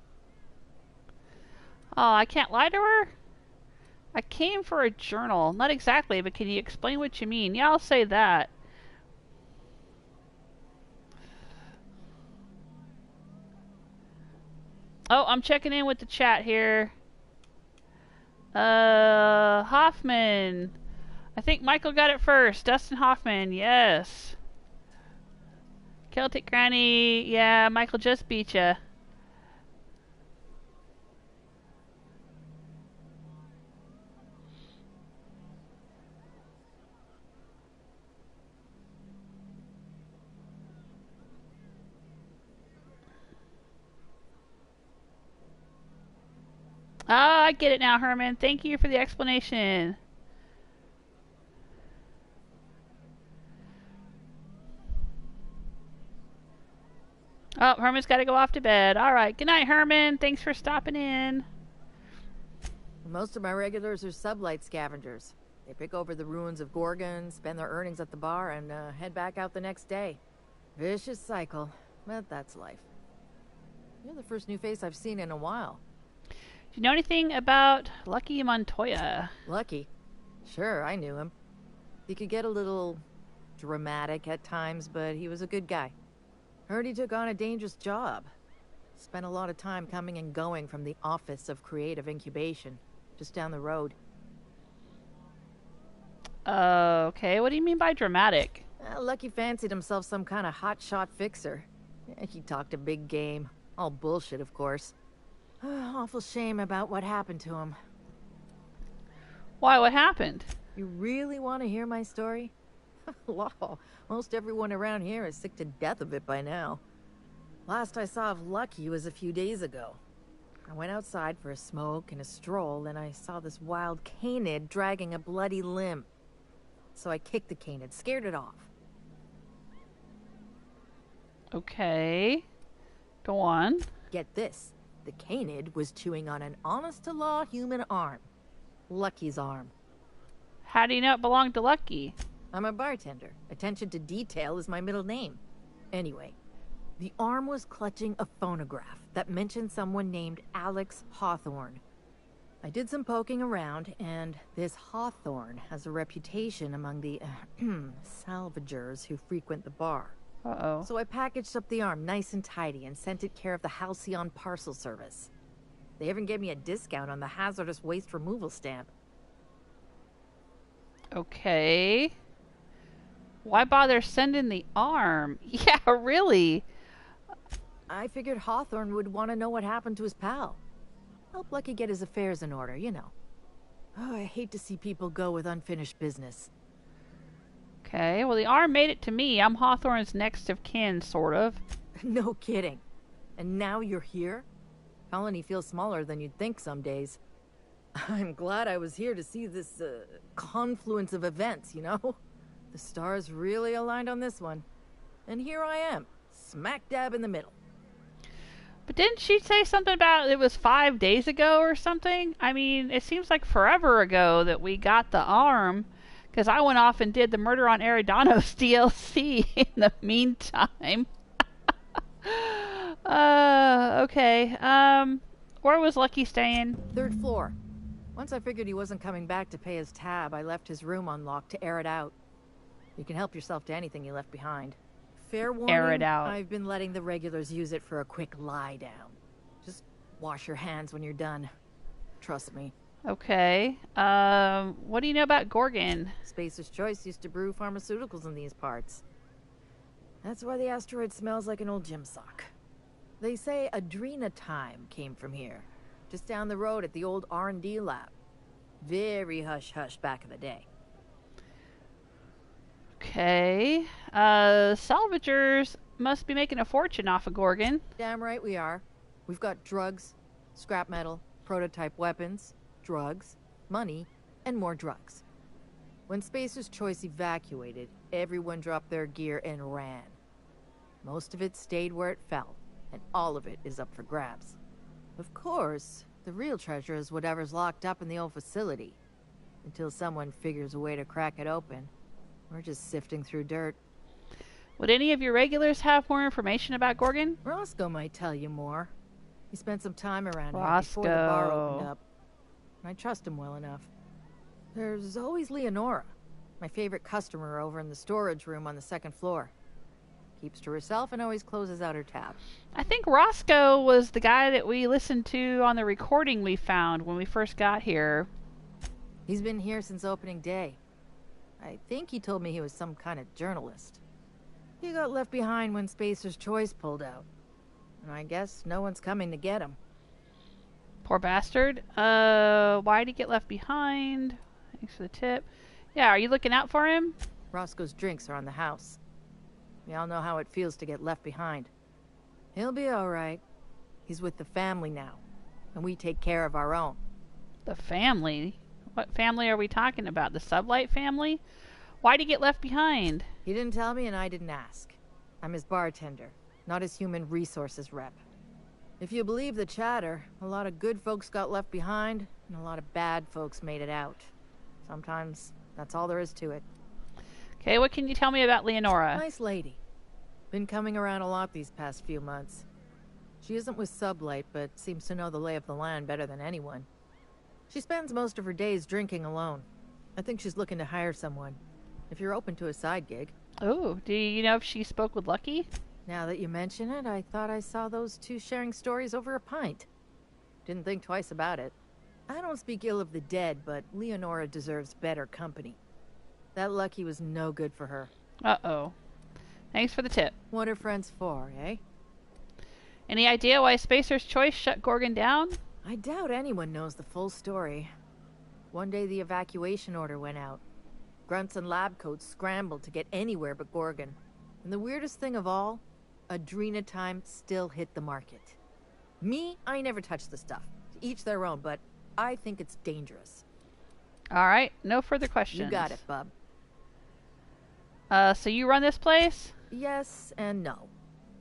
Oh, I can't lie to her? I came for a journal. Not exactly, but can you explain what you mean? Yeah, I'll say that. Oh, I'm checking in with the chat here. Hoffman. I think Michael got it first. Dustin Hoffman, yes. Celtic Granny, yeah, Michael just beat ya. Ah, I get it now, Herman. Thank you for the explanation. Oh, Herman's got to go off to bed. All right. Good night, Herman. Thanks for stopping in. Most of my regulars are sublight scavengers. They pick over the ruins of Gorgon, spend their earnings at the bar, and head back out the next day. Vicious cycle, but that's life. You're the first new face I've seen in a while. Do you know anything about Lucky Montoya? Lucky? Sure, I knew him. He could get a little dramatic at times, but he was a good guy. Heard he took on a dangerous job. Spent a lot of time coming and going from the Office of Creative Incubation, just down the road. Okay, what do you mean by dramatic? Lucky fancied himself some kind of hotshot fixer. He talked a big game. All bullshit, of course. Awful shame about what happened to him. Why, what happened? You really want to hear my story? Law, most everyone around here is sick to death of it by now. Last I saw of Lucky was a few days ago. I went outside for a smoke and a stroll, and I saw this wild canid dragging a bloody limb. So I kicked the canid, scared it off. Okay. Go on. Get this. The canid was chewing on an honest-to-law human arm. Lucky's arm. How do you know it belonged to Lucky? I'm a bartender. Attention to detail is my middle name. Anyway, the arm was clutching a phonograph that mentioned someone named Alex Hawthorne. I did some poking around, and this Hawthorne has a reputation among the salvagers who frequent the bar. Uh-oh. So I packaged up the arm nice and tidy and sent it care of the Halcyon Parcel Service. They even gave me a discount on the hazardous waste removal stamp. Okay. Why bother sending the arm? Yeah, really? I figured Hawthorne would want to know what happened to his pal. Help Lucky get his affairs in order, you know. Oh, I hate to see people go with unfinished business. Okay, well the arm made it to me. I'm Hawthorne's next of kin, sort of. No kidding. And now you're here? Colony feels smaller than you'd think some days. I'm glad I was here to see this confluence of events, you know? The stars really aligned on this one. And here I am, smack dab in the middle. But didn't she say something about it was 5 days ago or something? I mean, it seems like forever ago that we got the arm, because I went off and did the Murder on Eridanos DLC in the meantime. Okay. Where was Lucky staying? 3rd floor. Once I figured he wasn't coming back to pay his tab, I left his room unlocked to air it out. You can help yourself to anything you left behind. Fair warning, air it out. I've been letting the regulars use it for a quick lie down. Just wash your hands when you're done. Trust me. Okay. What do you know about Gorgon? Spacer's Choice used to brew pharmaceuticals in these parts. That's why the asteroid smells like an old gym sock. They say Adrenatime came from here, just down the road at the old R&D lab. Very hush-hush back in the day. Okay. Salvagers must be making a fortune off of Gorgon. Damn right we are. We've got drugs, scrap metal, prototype weapons, drugs, money, and more drugs. When Spacer's Choice evacuated, everyone dropped their gear and ran. Most of it stayed where it fell, and all of it is up for grabs. Of course, the real treasure is whatever's locked up in the old facility. Until someone figures a way to crack it open. We're just sifting through dirt. Would any of your regulars have more information about Gorgon? Roscoe might tell you more. He spent some time around here before the bar opened up. I trust him well enough. There's always Leonora, my favorite customer over in the storage room on the 2nd floor. Keeps to herself and always closes out her tab. I think Roscoe was the guy that we listened to on the recording we found when we first got here. He's been here since opening day. I think he told me he was some kind of journalist. He got left behind when Spacer's Choice pulled out. And I guess no one's coming to get him. Poor bastard. Why'd he get left behind? Thanks for the tip. Yeah, are you looking out for him? Roscoe's drinks are on the house. We all know how it feels to get left behind. He'll be alright. He's with the family now. And we take care of our own. The family? What family are we talking about? The Sublight family? Why'd he get left behind? He didn't tell me and I didn't ask. I'm his bartender, not his human resources rep. If you believe the chatter, a lot of good folks got left behind, and a lot of bad folks made it out. Sometimes that's all there is to it. Okay, what can you tell me about Leonora? Nice lady. Been coming around a lot these past few months. She isn't with Sublight, but seems to know the lay of the land better than anyone. She spends most of her days drinking alone. I think she's looking to hire someone. If you're open to a side gig. Oh, do you know if she spoke with Lucky? Now that you mention it, I thought I saw those two sharing stories over a pint. Didn't think twice about it. I don't speak ill of the dead, but Leonora deserves better company. That Lucky was no good for her. Uh-oh. Thanks for the tip. What are friends for, eh? Any idea why Spacer's Choice shut Gorgon down? I doubt anyone knows the full story. One day the evacuation order went out. Grunts and lab coats scrambled to get anywhere but Gorgon. And the weirdest thing of all, Adrenatime still hit the market. Me, I never touched the stuff. To each their own, but I think it's dangerous. Alright, no further questions. You got it, bub. So you run this place? Yes and no.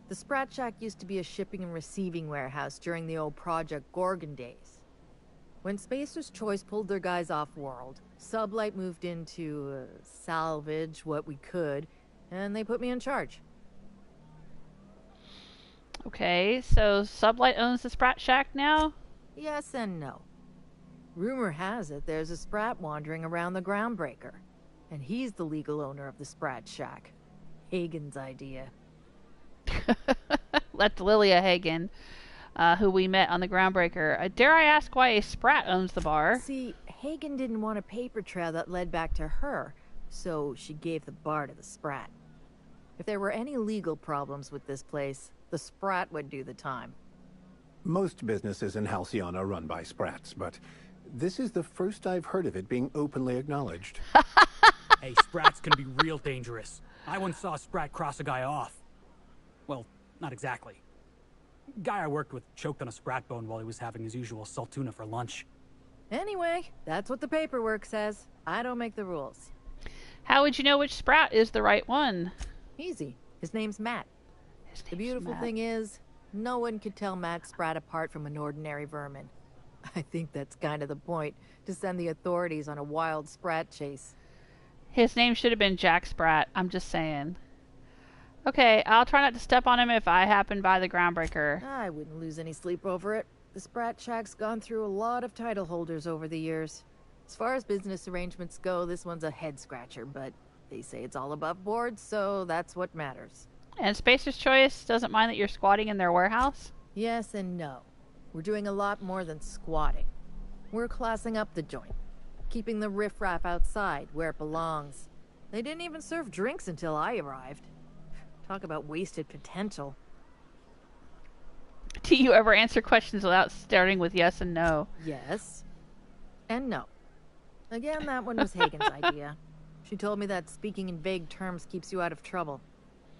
The Sprat Shack used to be a shipping and receiving warehouse during the old Project Gorgon days. When Spacer's Choice pulled their guys off-world, Sublight moved in to salvage what we could, and they put me in charge. Okay, so Sublight owns the Sprat Shack now? Yes and no. Rumor has it there's a Sprat wandering around the Groundbreaker, and he's the legal owner of the Sprat Shack. Hagen's idea. That's Lilia Hagen, who we met on the Groundbreaker. Dare I ask why a Sprat owns the bar? See, Hagen didn't want a paper trail that led back to her, so she gave the bar to the Sprat. If there were any legal problems with this place, the Sprat would do the time. Most businesses in Halcyon are run by Sprats, but this is the first I've heard of it being openly acknowledged. Hey, Sprats can be real dangerous. I once saw a Sprat cross a guy off. Well, not exactly. Guy I worked with choked on a sprat bone while he was having his usual salt tuna for lunch. Anyway, that's what the paperwork says. I don't make the rules. How would you know which Sprat is the right one? Easy. His name's Matt. The beautiful thing is, no one could tell Matt Sprat apart from an ordinary vermin. I think that's kind of the point, to send the authorities on a wild Sprat chase. His name should have been Jack Sprat. I'm just saying. Okay, I'll try not to step on him if I happen by the groundbreaker. I wouldn't lose any sleep over it. The Sprat Shack's gone through a lot of title holders over the years. As far as business arrangements go, this one's a head-scratcher, but they say it's all above board, so that's what matters. And Spacer's Choice doesn't mind that you're squatting in their warehouse? Yes and no. We're doing a lot more than squatting. We're classing up the joint, keeping the riffraff outside where it belongs. They didn't even serve drinks until I arrived. Talk about wasted potential. Do you ever answer questions without starting with yes and no? Yes. And no. Again, that one was Hagen's idea. She told me that speaking in vague terms keeps you out of trouble.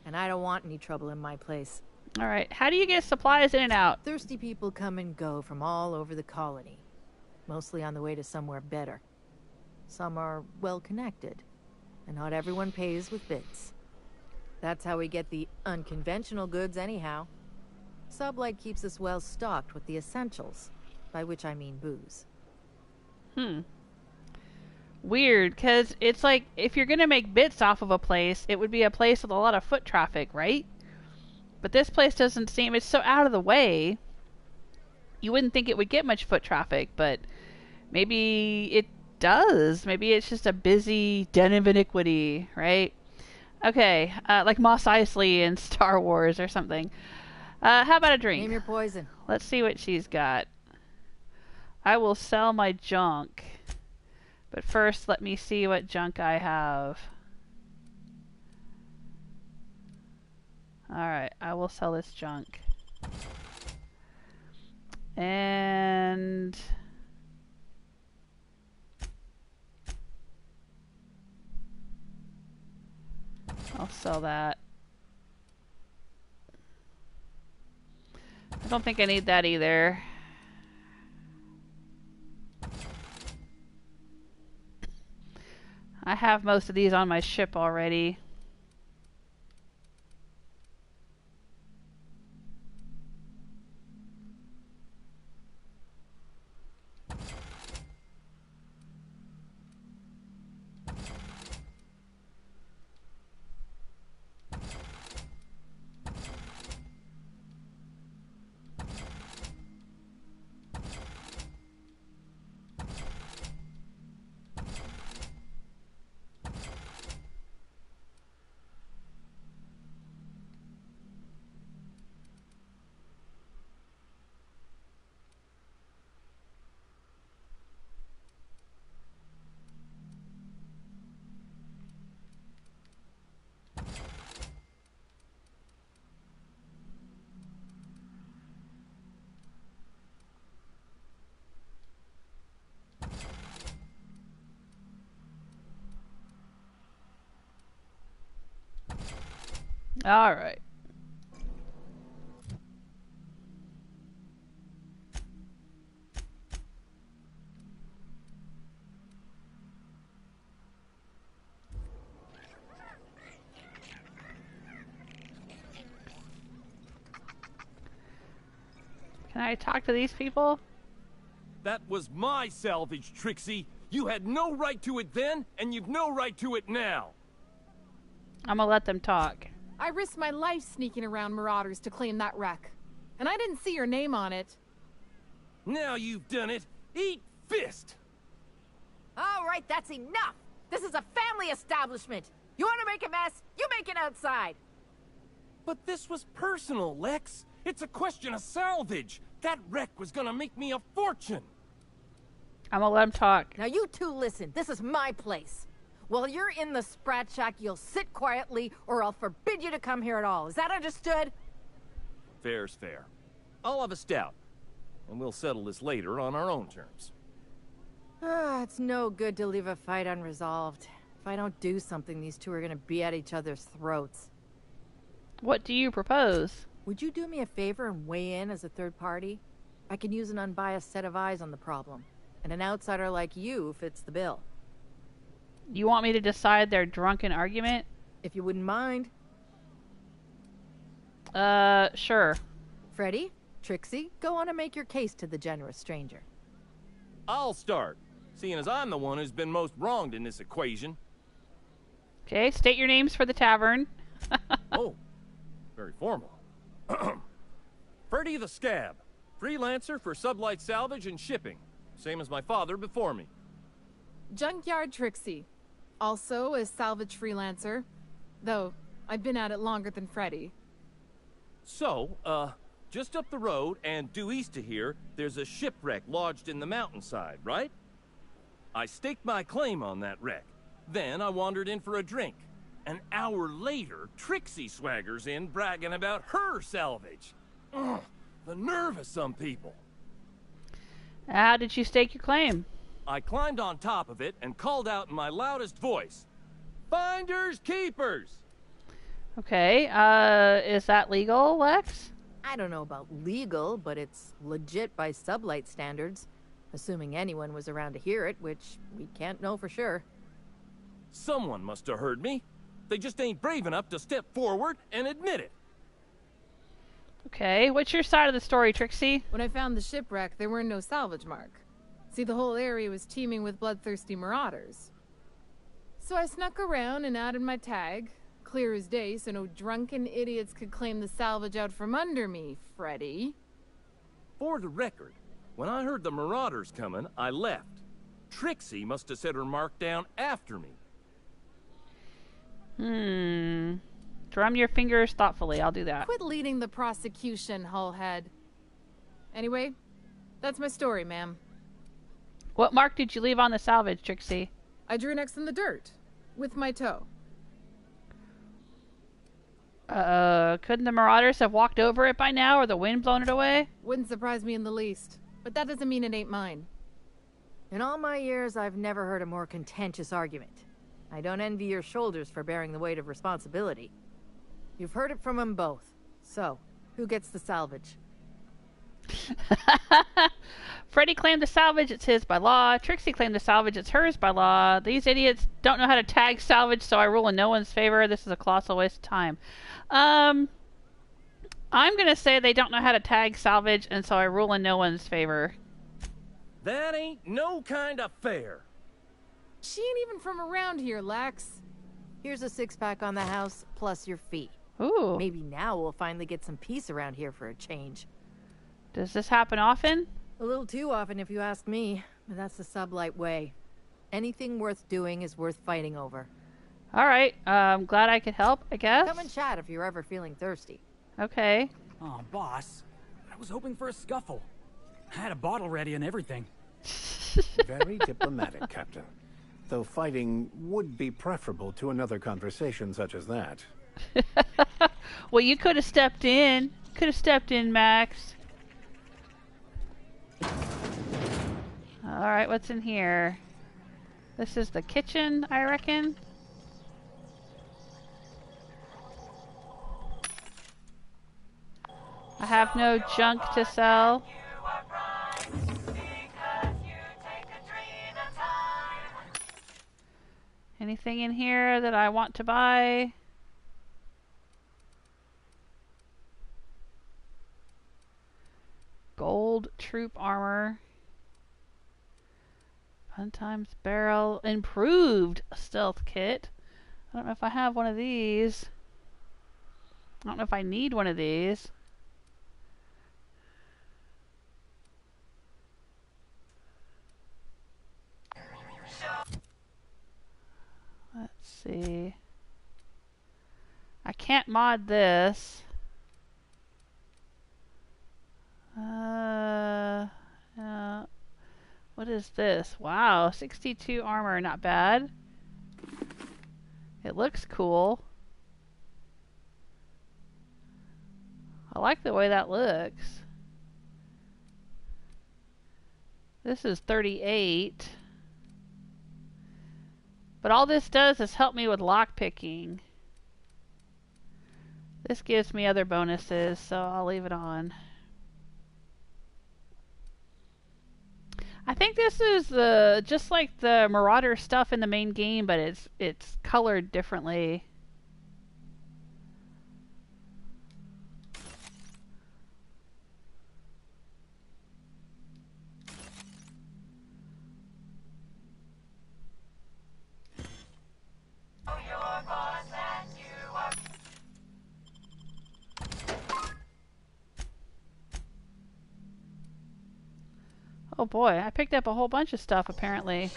And I don't want any trouble in my place. Alright, how do you get supplies in and out? Thirsty people come and go from all over the colony. Mostly on the way to somewhere better. Some are well-connected. And not everyone pays with bits. That's how we get the unconventional goods anyhow. Sublight keeps us well stocked with the essentials, by which I mean booze. Weird, because it's like, if you're going to make bits off of a place, it would be a place with a lot of foot traffic, right? But this place doesn't seem, it's so out of the way, you wouldn't think it would get much foot traffic, but maybe it does. Maybe it's just a busy den of iniquity, right? Okay, like Mos Eisley in Star Wars or something. How about a drink? Name your poison. Let's see what she's got. I will sell my junk. But first, let me see what junk I have. Alright, I will sell this junk. And... I'll sell that. I don't think I need that either. I have most of these on my ship already. All right. Can I talk to these people? That was my salvage, Trixie. You had no right to it then, and you've no right to it now. I'm gonna let them talk. I risked my life sneaking around Marauders to claim that wreck. And I didn't see your name on it. Now you've done it. Eat fist! All right, that's enough! This is a family establishment! You want to make a mess? You make it outside! But this was personal, Lex. It's a question of salvage. That wreck was gonna make me a fortune. I'm gonna let them talk. Now you two listen. This is my place. While you're in the Sprat Shack, you'll sit quietly, or I'll forbid you to come here at all. Is that understood? Fair's fair. I'll have a stout, and we'll settle this later on our own terms. It's no good to leave a fight unresolved. If I don't do something, these two are gonna be at each other's throats. What do you propose? Would you do me a favor and weigh in as a third party? I can use an unbiased set of eyes on the problem, and an outsider like you fits the bill. You want me to decide their drunken argument? If you wouldn't mind. Sure. Freddy, Trixie, go on and make your case to the generous stranger. I'll start, seeing as I'm the one who's been most wronged in this equation. Okay, state your names for the tavern. Oh, very formal. Freddy the Scab, freelancer for sublight salvage and shipping, same as my father before me. Junkyard Trixie, also a salvage freelancer, though I've been at it longer than Freddy. So, just up the road and due east of here, there's a shipwreck lodged in the mountainside, right? I staked my claim on that wreck. Then I wandered in for a drink. An hour later, Trixie swaggers in bragging about her salvage. Ugh, the nerve of some people. How did you stake your claim? I climbed on top of it and called out in my loudest voice, "Finders keepers!" Okay, is that legal, Lex? I don't know about legal, but it's legit by sublight standards. Assuming anyone was around to hear it, which we can't know for sure. Someone must have heard me. They just ain't brave enough to step forward and admit it. Okay, what's your side of the story, Trixie? When I found the shipwreck, there were no salvage mark. See, the whole area was teeming with bloodthirsty marauders. So I snuck around and added my tag, clear as day, so no drunken idiots could claim the salvage out from under me, Freddy. For the record, when I heard the marauders coming, I left. Trixie must have set her mark down after me. Drum your fingers thoughtfully. I'll do that. Quit leading the prosecution, Hullhead. Anyway, that's my story, ma'am. What mark did you leave on the salvage, Trixie? I drew an X in the dirt, with my toe. Couldn't the marauders have walked over it by now, or the wind blown it away? Wouldn't surprise me in the least. But that doesn't mean it ain't mine. In all my years, I've never heard a more contentious argument. I don't envy your shoulders for bearing the weight of responsibility. You've heard it from them both. So, who gets the salvage? Freddy claimed the salvage, it's his by law. Trixie claimed the salvage, it's hers by law. These idiots don't know how to tag salvage, so I rule in no one's favor. This is a colossal waste of time. I'm gonna say they don't know how to tag salvage, and so I rule in no one's favor. That ain't no kind of fair. She ain't even from around here, Lex. Here's a six-pack on the house, plus your fee. Ooh. Maybe now we'll finally get some peace around here for a change. Does this happen often? A little too often if you ask me, but that's the sublight way. Anything worth doing is worth fighting over. Alright, I'm glad I could help, I guess. Come and chat if you're ever feeling thirsty. Okay. Oh, boss. I was hoping for a scuffle. I had a bottle ready and everything. Very diplomatic, Captain. Though fighting would be preferable to another conversation such as that. Well, you could have stepped in. Could have stepped in, Max. Alright, what's in here? This is the kitchen, I reckon. I have no junk to sell. Anything in here that I want to buy? Gold troop armor. Fun times barrel. Improved stealth kit. I don't know if I have one of these. I don't know if I need one of these. Let's see. I can't mod this. What is this? Wow, 62 armor, not bad. It looks cool. I like the way that looks. This is 38. But all this does is help me with lockpicking. This gives me other bonuses, so I'll leave it on. I think this is just like the Marauder stuff in the main game, but it's colored differently. Oh boy, I picked up a whole bunch of stuff apparently.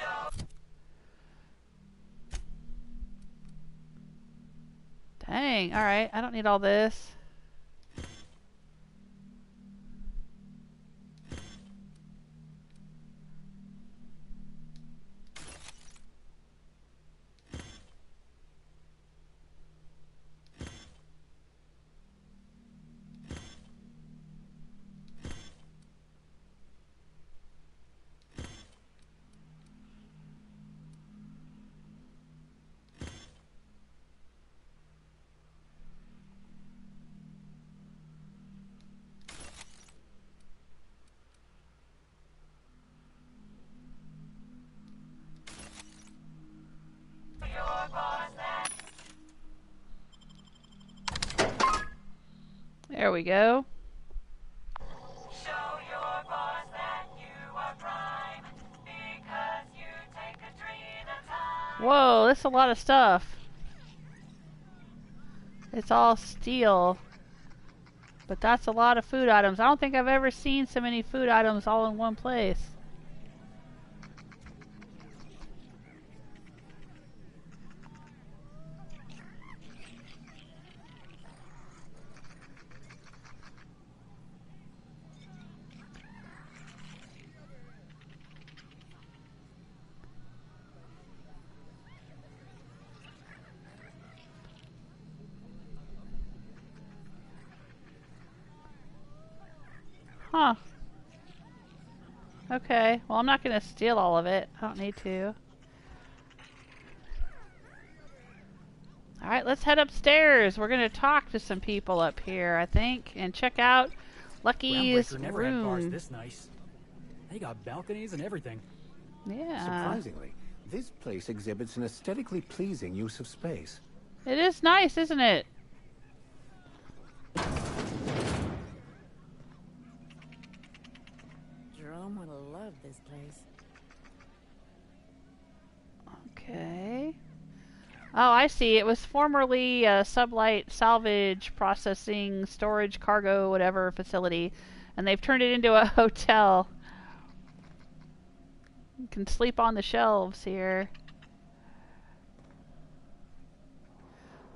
Dang, alright, I don't need all this. There we go. Whoa, that's a lot of stuff. It's all steel. But that's a lot of food items. I don't think I've ever seen so many food items all in one place. Huh. Okay, well I'm not going to steal all of it. I don't need to. Alright, let's head upstairs. We're going to talk to some people up here, I think, and check out Lucky's never had bars room. this nice. They got balconies and everything. Yeah. Surprisingly, this place exhibits an aesthetically pleasing use of space. It is nice, isn't it? Jerome would have loved this place. Okay. Oh, I see. It was formerly a sublight salvage processing storage cargo whatever facility, and they've turned it into a hotel. You can sleep on the shelves here.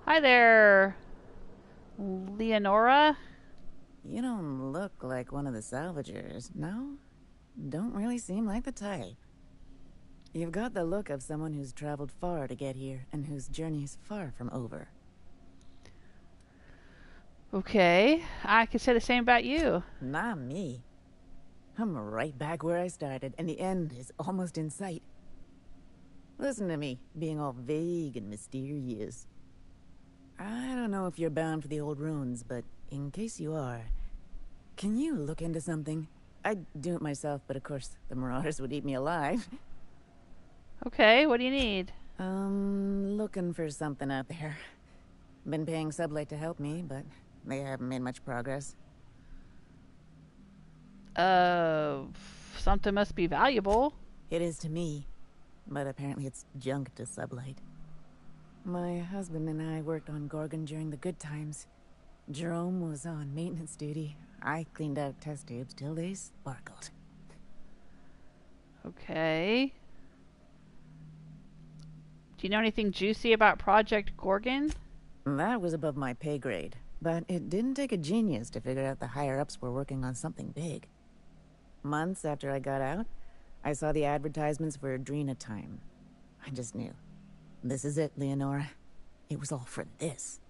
Hi there, Leonora. You don't look like one of the salvagers, no? Don't really seem like the type. You've got the look of someone who's traveled far to get here, and whose journey's far from over. Okay, I could say the same about you. Not me. I'm right back where I started, and the end is almost in sight. Listen to me, being all vague and mysterious. I don't know if you're bound for the old ruins, but in case you are, can you look into something? I'd do it myself, but of course the Marauders would eat me alive. Okay, what do you need? Looking for something out there. Been paying Sublight to help me, but they haven't made much progress. Something must be valuable. It is to me, but apparently it's junk to Sublight. My husband and I worked on Gorgon during the good times. Jerome was on maintenance duty. I cleaned out test tubes till they sparkled. Okay. Do you know anything juicy about Project Gorgon? That was above my pay grade, but it didn't take a genius to figure out the higher-ups were working on something big. Months after I got out, I saw the advertisements for Adrena time. I just knew. This is it, Leonora. It was all for this.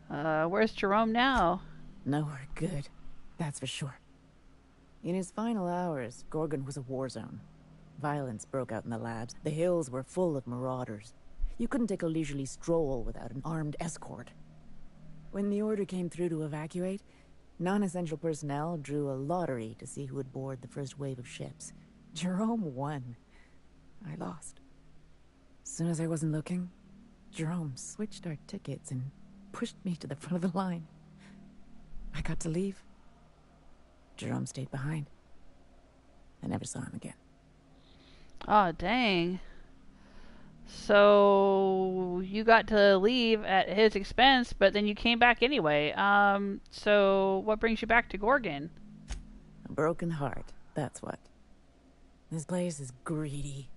Where's Jerome now? Nowhere good, that's for sure. In his final hours, Gorgon was a war zone. Violence broke out in the labs. The hills were full of marauders. You couldn't take a leisurely stroll without an armed escort. When the order came through to evacuate, non-essential personnel drew a lottery to see who would board the first wave of ships. Jerome won. I lost. As soon as I wasn't looking, Jerome switched our tickets and pushed me to the front of the line. I got to leave. Jerome stayed behind. I never saw him again. Oh, dang. So you got to leave at his expense, but then you came back anyway. So what brings you back to Gorgon? A broken heart, that's what. This place is greedy.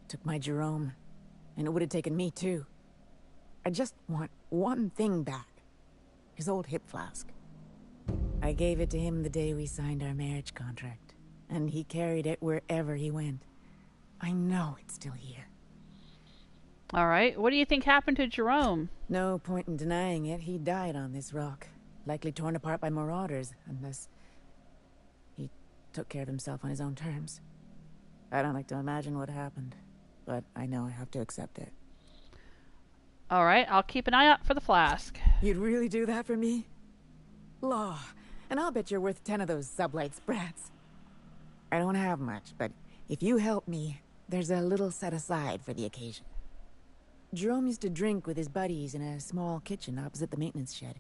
Took my Jerome, and it would have taken me too. I just want one thing back. His old hip flask. I gave it to him the day we signed our marriage contract, and he carried it wherever he went. I know it's still here. Alright, what do you think happened to Jerome? No point in denying it. He died on this rock. Likely torn apart by marauders, unless he took care of himself on his own terms. I don't like to imagine what happened, but I know I have to accept it. Alright, I'll keep an eye out for the flask. You'd really do that for me? Law, and I'll bet you're worth 10 of those sublight sprats. I don't have much, but if you help me, there's a little set aside for the occasion. Jerome used to drink with his buddies in a small kitchen opposite the maintenance shed.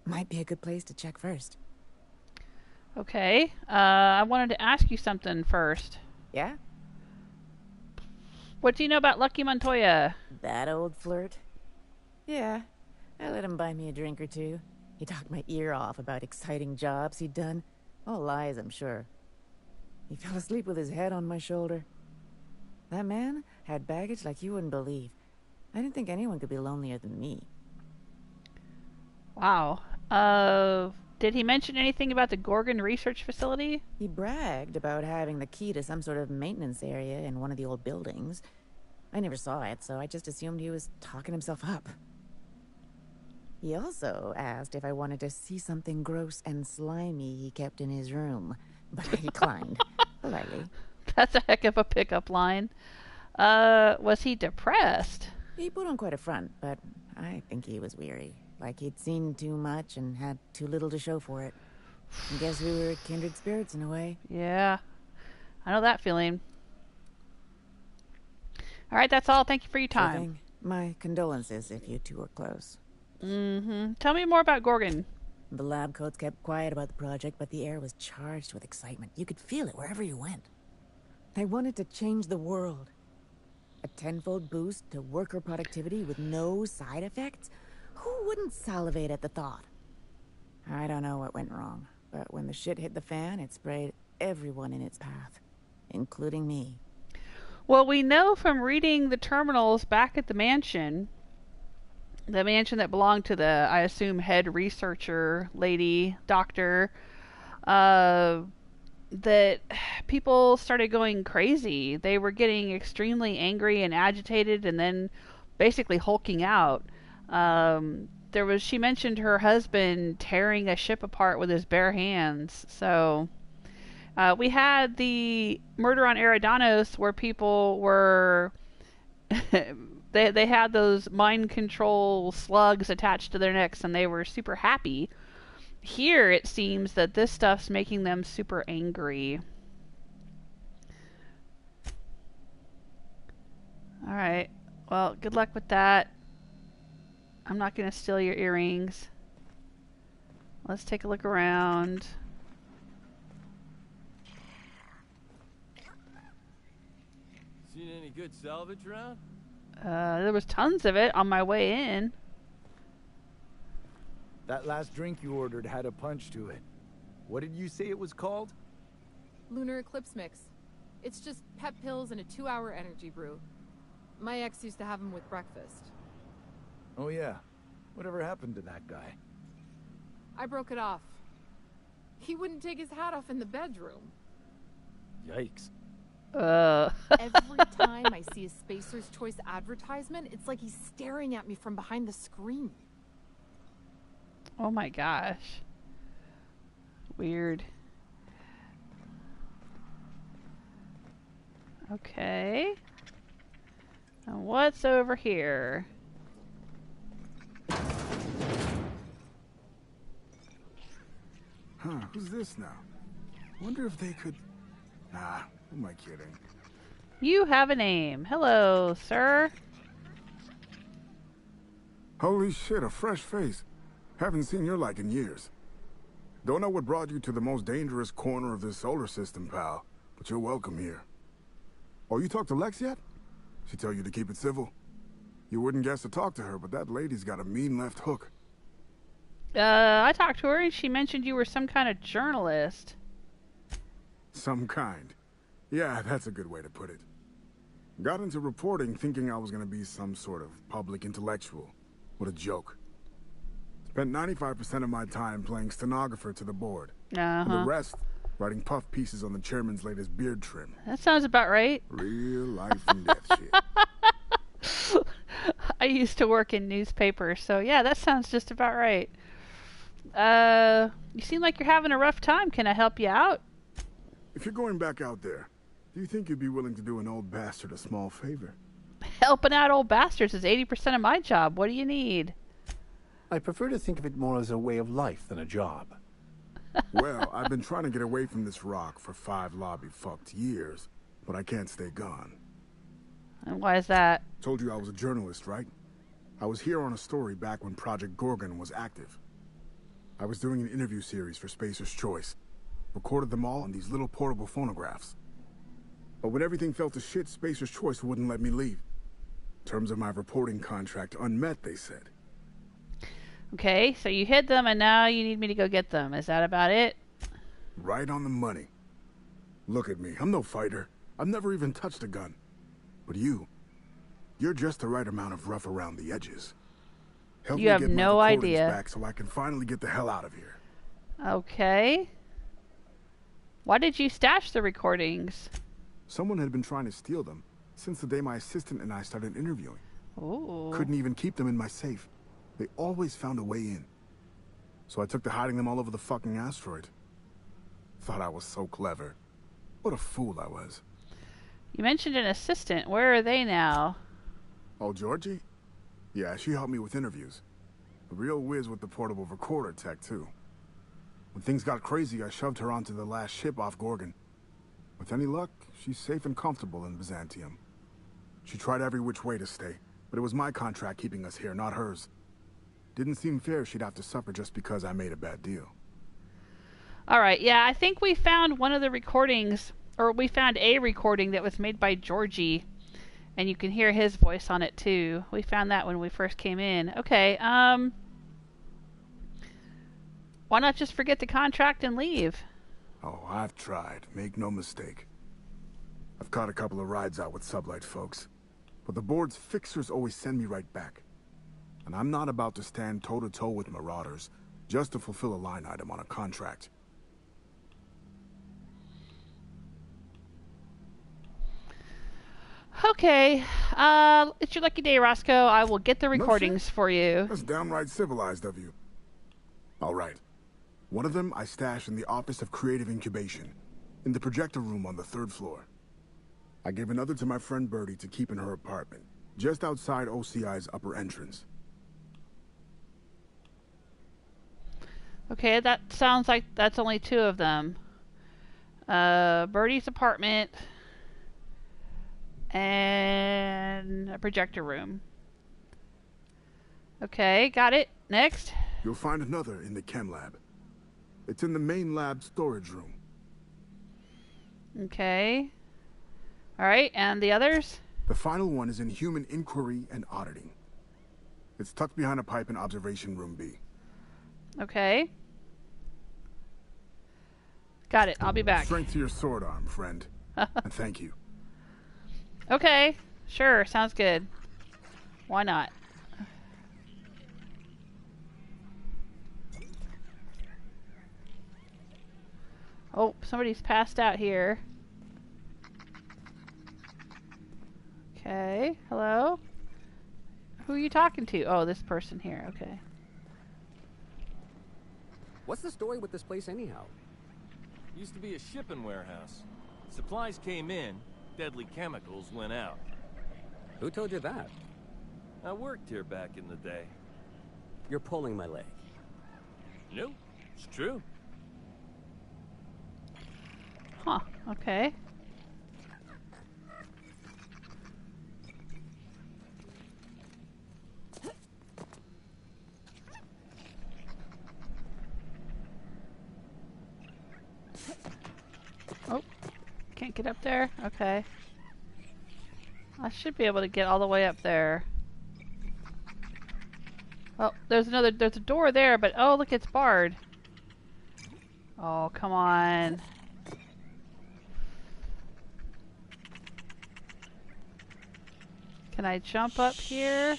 Might be a good place to check first. Okay, I wanted to ask you something first. Yeah? What do you know about Lucky Montoya? That old flirt? Yeah, I let him buy me a drink or two. He talked my ear off about exciting jobs he'd done. All lies, I'm sure. He fell asleep with his head on my shoulder. That man had baggage like you wouldn't believe. I didn't think anyone could be lonelier than me. Wow. Did he mention anything about the Gorgon research facility? He bragged about having the key to some sort of maintenance area in one of the old buildings. I never saw it, so I just assumed he was talking himself up. He also asked if I wanted to see something gross and slimy he kept in his room, but I declined, politely. That's a heck of a pickup line. Was he depressed? He put on quite a front, but I think he was weary. Like he'd seen too much and had too little to show for it. I guess we were kindred spirits in a way. Yeah, I know that feeling. Alright, that's all. Thank you for your time. My condolences if you two are close. Mm-hmm. Tell me more about Gorgon. The lab coats kept quiet about the project, but the air was charged with excitement. You could feel it wherever you went. They wanted to change the world. A tenfold boost to worker productivity with no side effects? Who wouldn't salivate at the thought? I don't know what went wrong, but when the shit hit the fan, it sprayed everyone in its path, including me. Well, we know from reading the terminals back at the mansion that belonged to the, I assume, head researcher lady, doctor, that people started going crazy. They were getting extremely angry and agitated and then basically hulking out. She mentioned her husband tearing a ship apart with his bare hands. So we had the murder on Eridanos where people were they had those mind control slugs attached to their necks and they were super happy. Here it seems that this stuff's making them super angry. Alright, well, good luck with that. I'm not going to steal your earrings. Let's take a look around. Seen any good salvage around? There was tons of it on my way in. That last drink you ordered had a punch to it. What did you say it was called? Lunar Eclipse Mix. It's just pep pills and a 2-hour energy brew. My ex used to have them with breakfast. Oh yeah. Whatever happened to that guy? I broke it off. He wouldn't take his hat off in the bedroom. Yikes. Every time I see a Spacer's Choice advertisement, it's like he's staring at me from behind the screen. Oh my gosh. Weird. Okay. And what's over here? Huh, who's this now? Wonder if they could... Nah, who am I kidding? You have a name. Hello, sir. Holy shit, a fresh face. Haven't seen your like in years. Don't know what brought you to the most dangerous corner of this solar system, pal, but you're welcome here. Oh, you talked to Lex yet? She tell you to keep it civil? You wouldn't guess to talk to her, but that lady's got a mean left hook. I talked to her and she mentioned you were some kind of journalist. Some kind. Yeah, that's a good way to put it. Got into reporting thinking I was gonna be some sort of public intellectual. What a joke. Spent 95% of my time playing stenographer to the board. And the rest, writing puff pieces on the chairman's latest beard trim. That sounds about right. Real life and death shit. I used to work in newspapers, so yeah, that sounds just about right. You seem like you're having a rough time. Can I help you out? If you're going back out there, do you think you'd be willing to do an old bastard a small favor? Helping out old bastards is 80% of my job. What do you need? I prefer to think of it more as a way of life than a job. Well, I've been trying to get away from this rock for 5 lobby-fucked years, but I can't stay gone. And why is that? Told you I was a journalist, right? I was here on a story back when Project Gorgon was active. I was doing an interview series for Spacer's Choice. Recorded them all on these little portable phonographs. But when everything fell to shit, Spacer's Choice wouldn't let me leave. Terms of my reporting contract unmet, they said. Okay, so you hid them and now you need me to go get them. Is that about it? Right on the money. Look at me, I'm no fighter. I've never even touched a gun. But you're just the right amount of rough around the edges. Help You me have get no my recordings idea. back so I can finally get the hell out of here. Okay. Why did you stash the recordings? Someone had been trying to steal them since the day my assistant and I started interviewing. Ooh. Couldn't even keep them in my safe. They always found a way in. So I took to hiding them all over the fucking asteroid. Thought I was so clever. What a fool I was. You mentioned an assistant. Where are they now? Oh, Georgie? Yeah, she helped me with interviews. A real whiz with the portable recorder tech, too. When things got crazy, I shoved her onto the last ship off Gorgon. With any luck, she's safe and comfortable in Byzantium. She tried every which way to stay, but it was my contract keeping us here, not hers. Didn't seem fair she'd have to suffer just because I made a bad deal. Alright, yeah, I think we found one of the recordings, or we found a recording that was made by Georgie, and you can hear his voice on it too. We found that when we first came in. Okay, why not just forget the contract and leave? Oh, I've tried. Make no mistake. I've caught a couple of rides out with sublight folks, but the board's fixers always send me right back. And I'm not about to stand toe-to-toe with marauders just to fulfill a line item on a contract. Okay, it's your lucky day, Roscoe. I will get the recordings for you. That's downright civilized of you. All right. One of them I stash in the Office of Creative Incubation, in the projector room on the 3rd floor. I gave another to my friend Birdie to keep in her apartment, just outside OCI's upper entrance. Okay, that sounds like that's only 2 of them. Birdie's apartment and a projector room. Okay, got it. Next. You'll find another in the chem lab. It's in the main lab storage room. Okay. Alright, and the others? The final one is in human inquiry and auditing. It's tucked behind a pipe in observation room B. Okay. Got it. I'll be back. Strength to your sword arm, friend. And thank you. Okay. Sure. Sounds good. Why not? Oh, somebody's passed out here. Okay. Hello? Who are you talking to? Oh, this person here. Okay. What's the story with this place anyhow? Used to be a shipping warehouse. Supplies came in, deadly chemicals went out. Who told you that? I worked here back in the day. You're pulling my leg. No, it's true. Okay. Oh, can't get up there? Okay. I should be able to get all the way up there. Oh, there's a door there, but oh, look, it's barred. Oh, come on. Can I jump up here?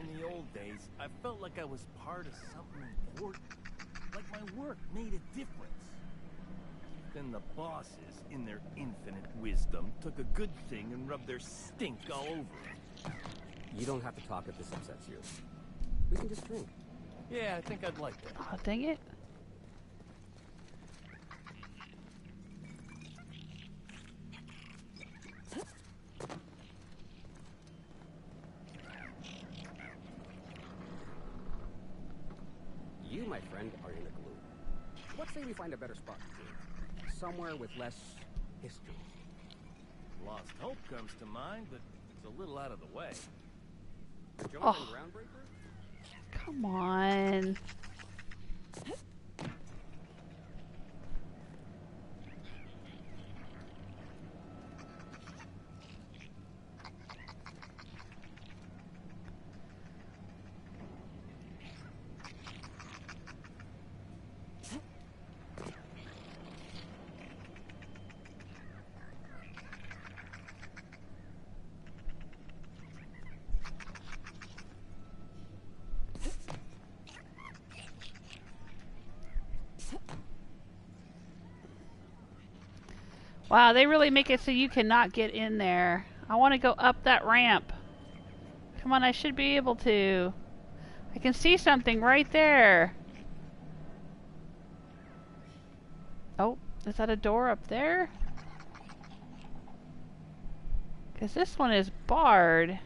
In the old days, I felt like I was part of something important. Like my work made a difference. Then the bosses, in their infinite wisdom, took a good thing and rubbed their stink all over it. You don't have to talk if this upsets you. We can just drink. Yeah, I think I'd like that. Oh, dang it. You, my friend, are in a gloom. Let's say we find a better spot to drink. Somewhere with less history. Lost Hope comes to mind, but it's a little out of the way. Jonathan Groundbreaker? Come on. Wow, they really make it so you cannot get in there. I want to go up that ramp. Come on, I should be able to. I can see something right there. Oh, is that a door up there? Because this one is barred.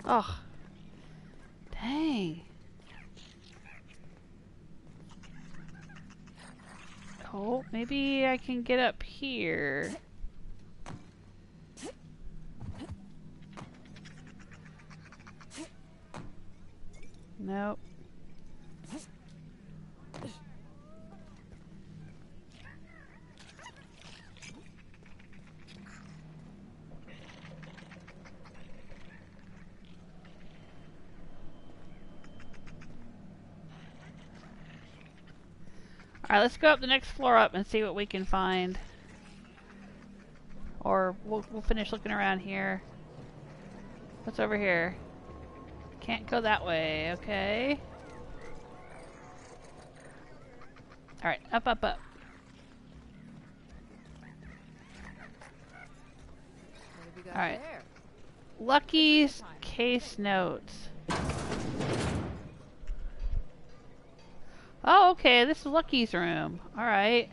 Oh, dang. Oh, maybe I can get up here. Nope. Alright, let's go up the next floor up and see what we can find. Or we'll finish looking around here. What's over here? Can't go that way, okay. Alright, up, up, up. Alright. Lucky's case notes. Oh, okay, this is Lucky's room. Alright.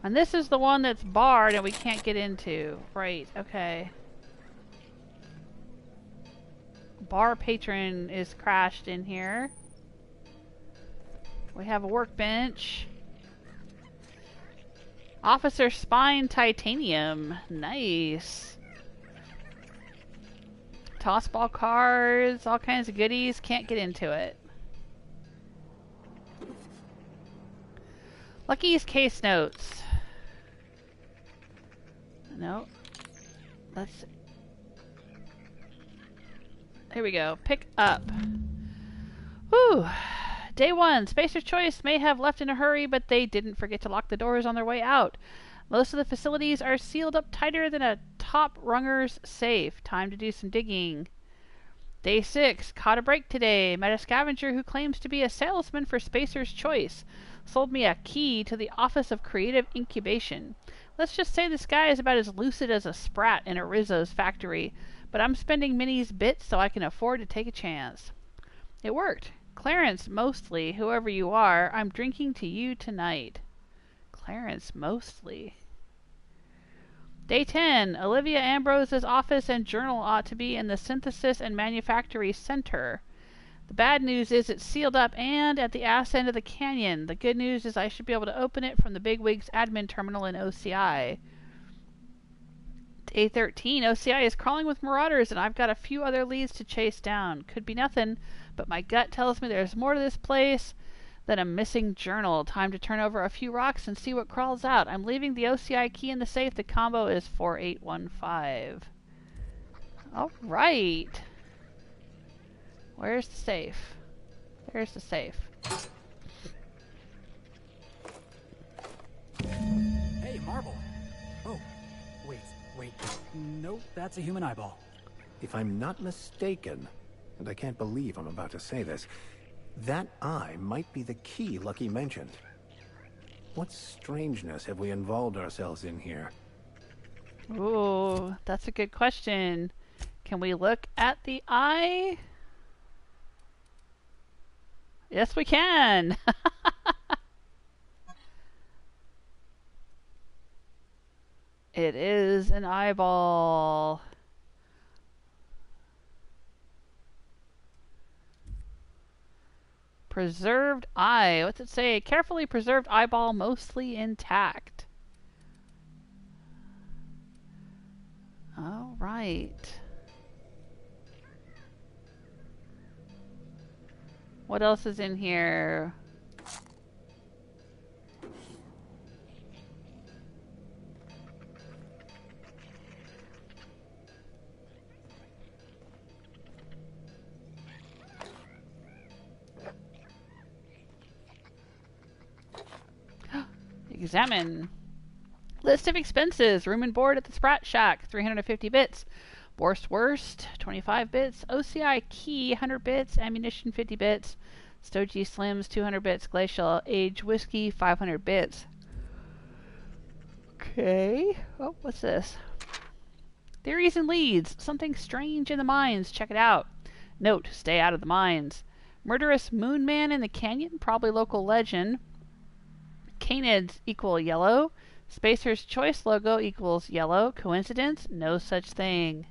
And this is the one that's barred and we can't get into. Right, okay. Bar patron is crashed in here. We have a workbench. Officer spine titanium. Nice. Tossball cards, all kinds of goodies. Can't get into it. Lucky's case notes. No. Let's... Here we go. Pick up. Whew. Day 1. Spacer's Choice may have left in a hurry, but they didn't forget to lock the doors on their way out. Most of the facilities are sealed up tighter than a top runger's safe. Time to do some digging. Day 6. Caught a break today. Met a scavenger who claims to be a salesman for Spacer's Choice. Sold me a key to the Office of Creative Incubation. Let's just say this guy is about as lucid as a Sprat in a Rizzo's factory, but I'm spending Minnie's bits so I can afford to take a chance. It worked. Clarence Mostly, whoever you are, I'm drinking to you tonight. Clarence Mostly. Day 10. Olivia Ambrose's office and journal ought to be in the Synthesis and Manufactory Center. The bad news is it's sealed up and at the ass end of the canyon. The good news is I should be able to open it from the Bigwig's admin terminal in OCI. Day 13. OCI is crawling with marauders and I've got a few other leads to chase down. Could be nothing, but my gut tells me there's more to this place than a missing journal. Time to turn over a few rocks and see what crawls out. I'm leaving the OCI key in the safe. The combo is 4815. Alright. Where's the safe? There's the safe. Hey, marble. Oh, wait. No, that's a human eyeball. If I'm not mistaken, and I can't believe I'm about to say this, that eye might be the key Lucky mentioned. What strangeness have we involved ourselves in here? Ooh, that's a good question. Can we look at the eye? Yes, we can. It is an eyeball. Preserved eye. What's it say? Carefully preserved eyeball, mostly intact. All right. What else is in here? Examine. List of expenses. Room and board at the Sprat Shack, 350 bits. Worst, 25 bits. OCI key, 100 bits. Ammunition, 50 bits. Stogie Slims, 200 bits. Glacial Age Whiskey, 500 bits. Okay. Oh, what's this? Theories and leads. Something strange in the mines. Check it out. Note, stay out of the mines. Murderous moon man in the canyon. Probably local legend. Canids equal yellow. Spacer's Choice logo equals yellow. Coincidence? No such thing.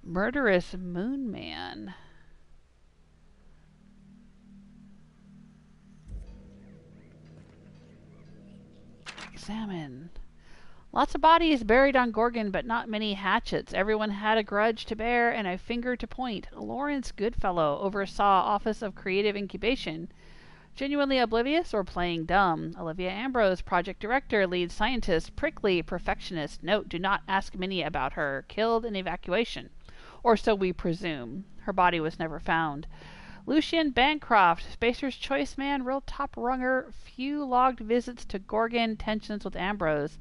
Murderous moon man. Examine. Lots of bodies buried on Gorgon, but not many hatchets. Everyone had a grudge to bear and a finger to point. Lawrence Goodfellow oversaw Office of Creative Incubation. Genuinely oblivious or playing dumb. Olivia Ambrose, project director, lead scientist, prickly, perfectionist. Note, do not ask Minnie about her. Killed in evacuation. Or so we presume. Her body was never found. Lucian Bancroft, Spacer's Choice man, real top-runger. Few logged visits to Gorgon, tensions with Ambrose.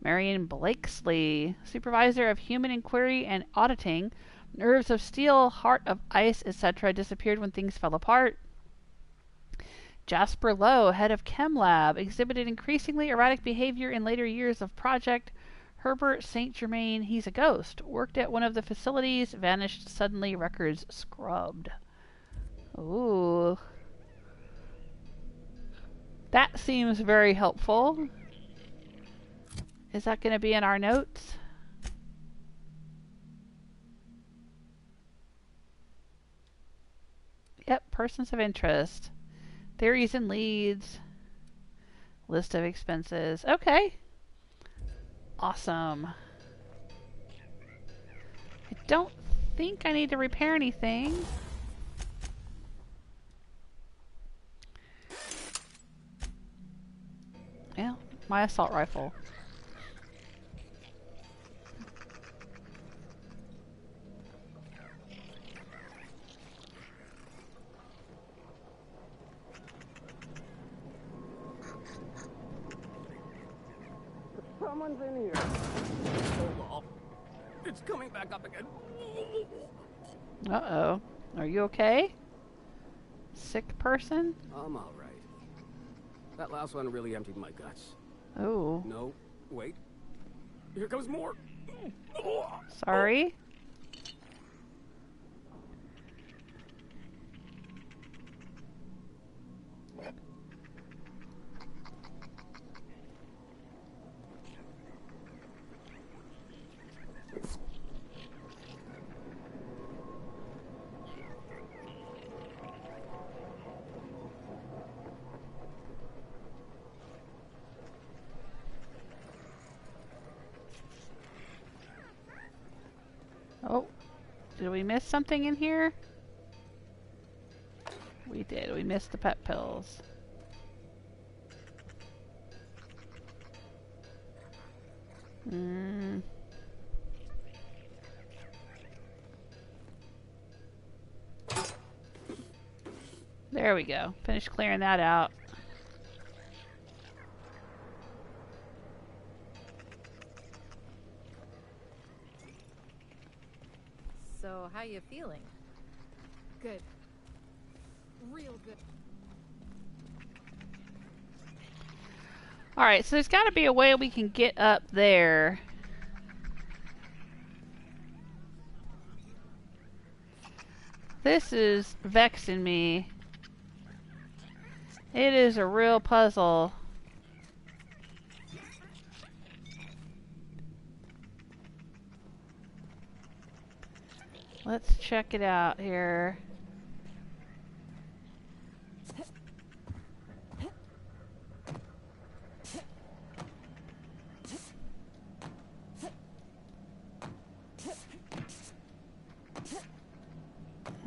Marion Blakesley, supervisor of human inquiry and auditing. Nerves of steel, heart of ice, etc. disappeared when things fell apart. Jasper Lowe, head of Chem Lab, exhibited increasingly erratic behavior in later years of project. Herbert St. Germain, he's a ghost. Worked at one of the facilities, vanished suddenly, records scrubbed. Ooh. That seems very helpful. Is that going to be in our notes? Yep, persons of interest. Theories and leads. List of expenses. Okay. Awesome. I don't think I need to repair anything. Yeah, my assault rifle. Someone's in here. Hold on. It's coming back up again. Uh-oh. Are you okay? Sick person? I'm all right. That last one really emptied my guts. Oh. No, wait. Here comes more. Sorry. Oh, did we miss something in here? We did. We missed the pet pills. There we go. Finished clearing that out. So, how you feeling? Good. Real good. Alright, so there's got to be a way we can get up there. This is vexing me. It is a real puzzle. Let's check it out here.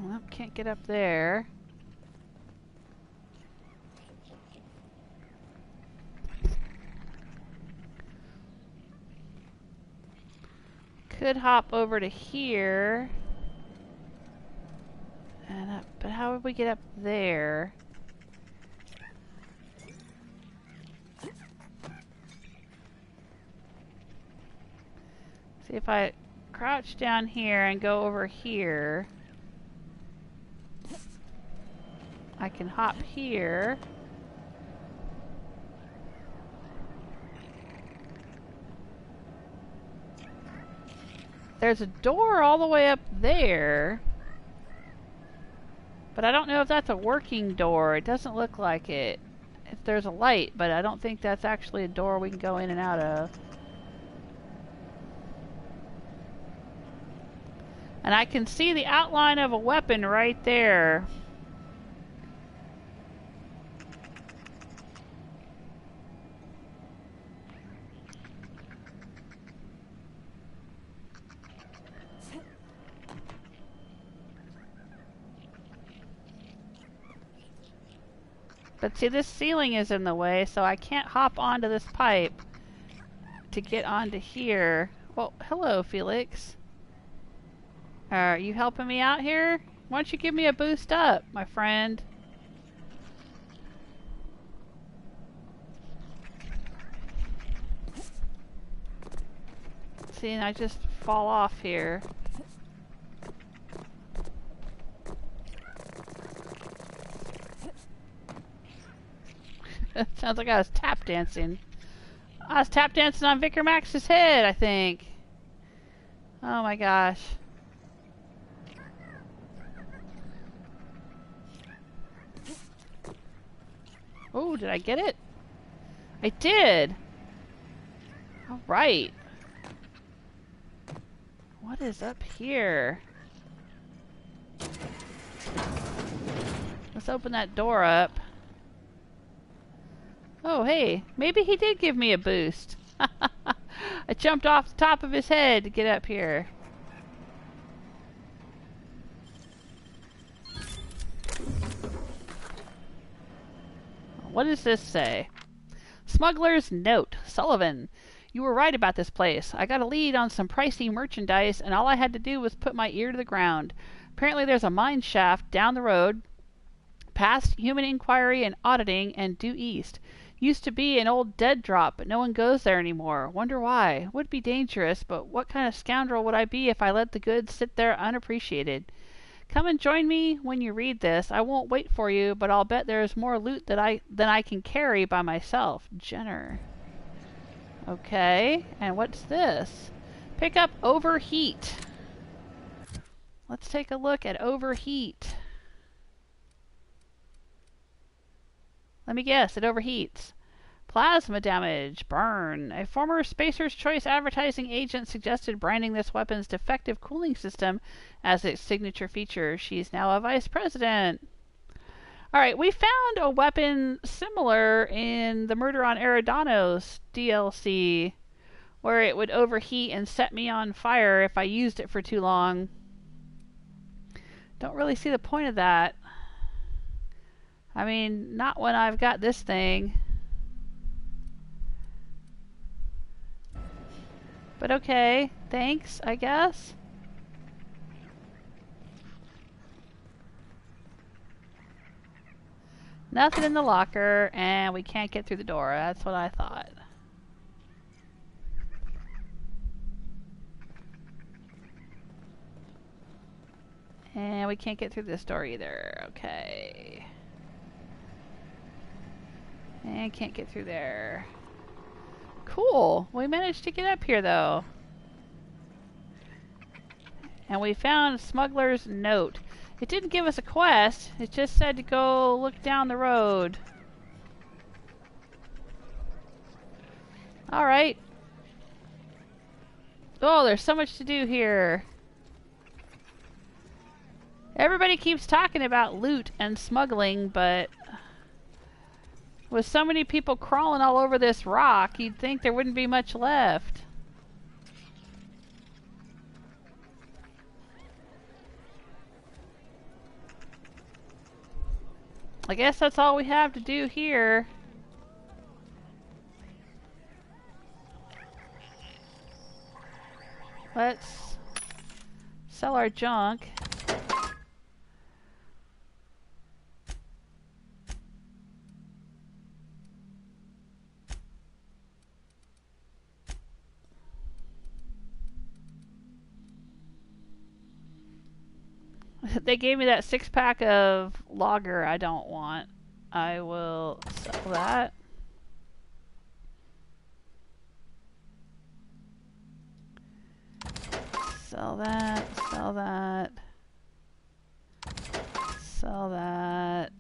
Well, can't get up there. Could hop over to here. And up, but how would we get up there? See if I crouch down here and go over here. I can hop here. There's a door all the way up there. But I don't know if that's a working door. It doesn't look like it. There's a light, but I don't think that's actually a door we can go in and out of. And I can see the outline of a weapon right there. But see, this ceiling is in the way, so I can't hop onto this pipe to get onto here. Well, hello, Felix. Are you helping me out here? Why don't you give me a boost up, my friend? See, and I just fall off here. Sounds like I was tap dancing. I was tap dancing on Vicar Max's head, I think. Oh my gosh. Oh, did I get it? I did! Alright. What is up here? Let's open that door up. Oh, hey, maybe he did give me a boost. I jumped off the top of his head to get up here. What does this say? Smuggler's Note. Sullivan. You were right about this place. I got a lead on some pricey merchandise, and all I had to do was put my ear to the ground. Apparently there's a mine shaft down the road, past human inquiry and auditing, and due east. Used to be an old dead drop, but no one goes there anymore. Wonder why. Would be dangerous, but what kind of scoundrel would I be if I let the goods sit there unappreciated? Come and join me when you read this. I won't wait for you, but I'll bet there's more loot than I can carry by myself. Jenner. Okay, and what's this? Pick up Overheat. Let's take a look at Overheat. Let me guess, it overheats. Plasma damage. Burn. A former Spacer's Choice advertising agent suggested branding this weapon's defective cooling system as its signature feature. She's now a vice president. Alright, we found a weapon similar in the Murder on Eridanos DLC. where it would overheat and set me on fire if I used it for too long. Don't really see the point of that. I mean, not when I've got this thing. But okay, thanks, I guess. Nothing in the locker, and we can't get through the door. That's what I thought. And we can't get through this door either. Okay. And can't get through there. Cool. We managed to get up here, though. And we found Smuggler's Note. It didn't give us a quest. It just said to go look down the road. Alright. Oh, there's so much to do here. Everybody keeps talking about loot and smuggling, but with so many people crawling all over this rock, you'd think there wouldn't be much left. I guess that's all we have to do here. Let's sell our junk. They gave me that 6-pack of lager I don't want. I will sell that. Sell that, sell that. Sell that.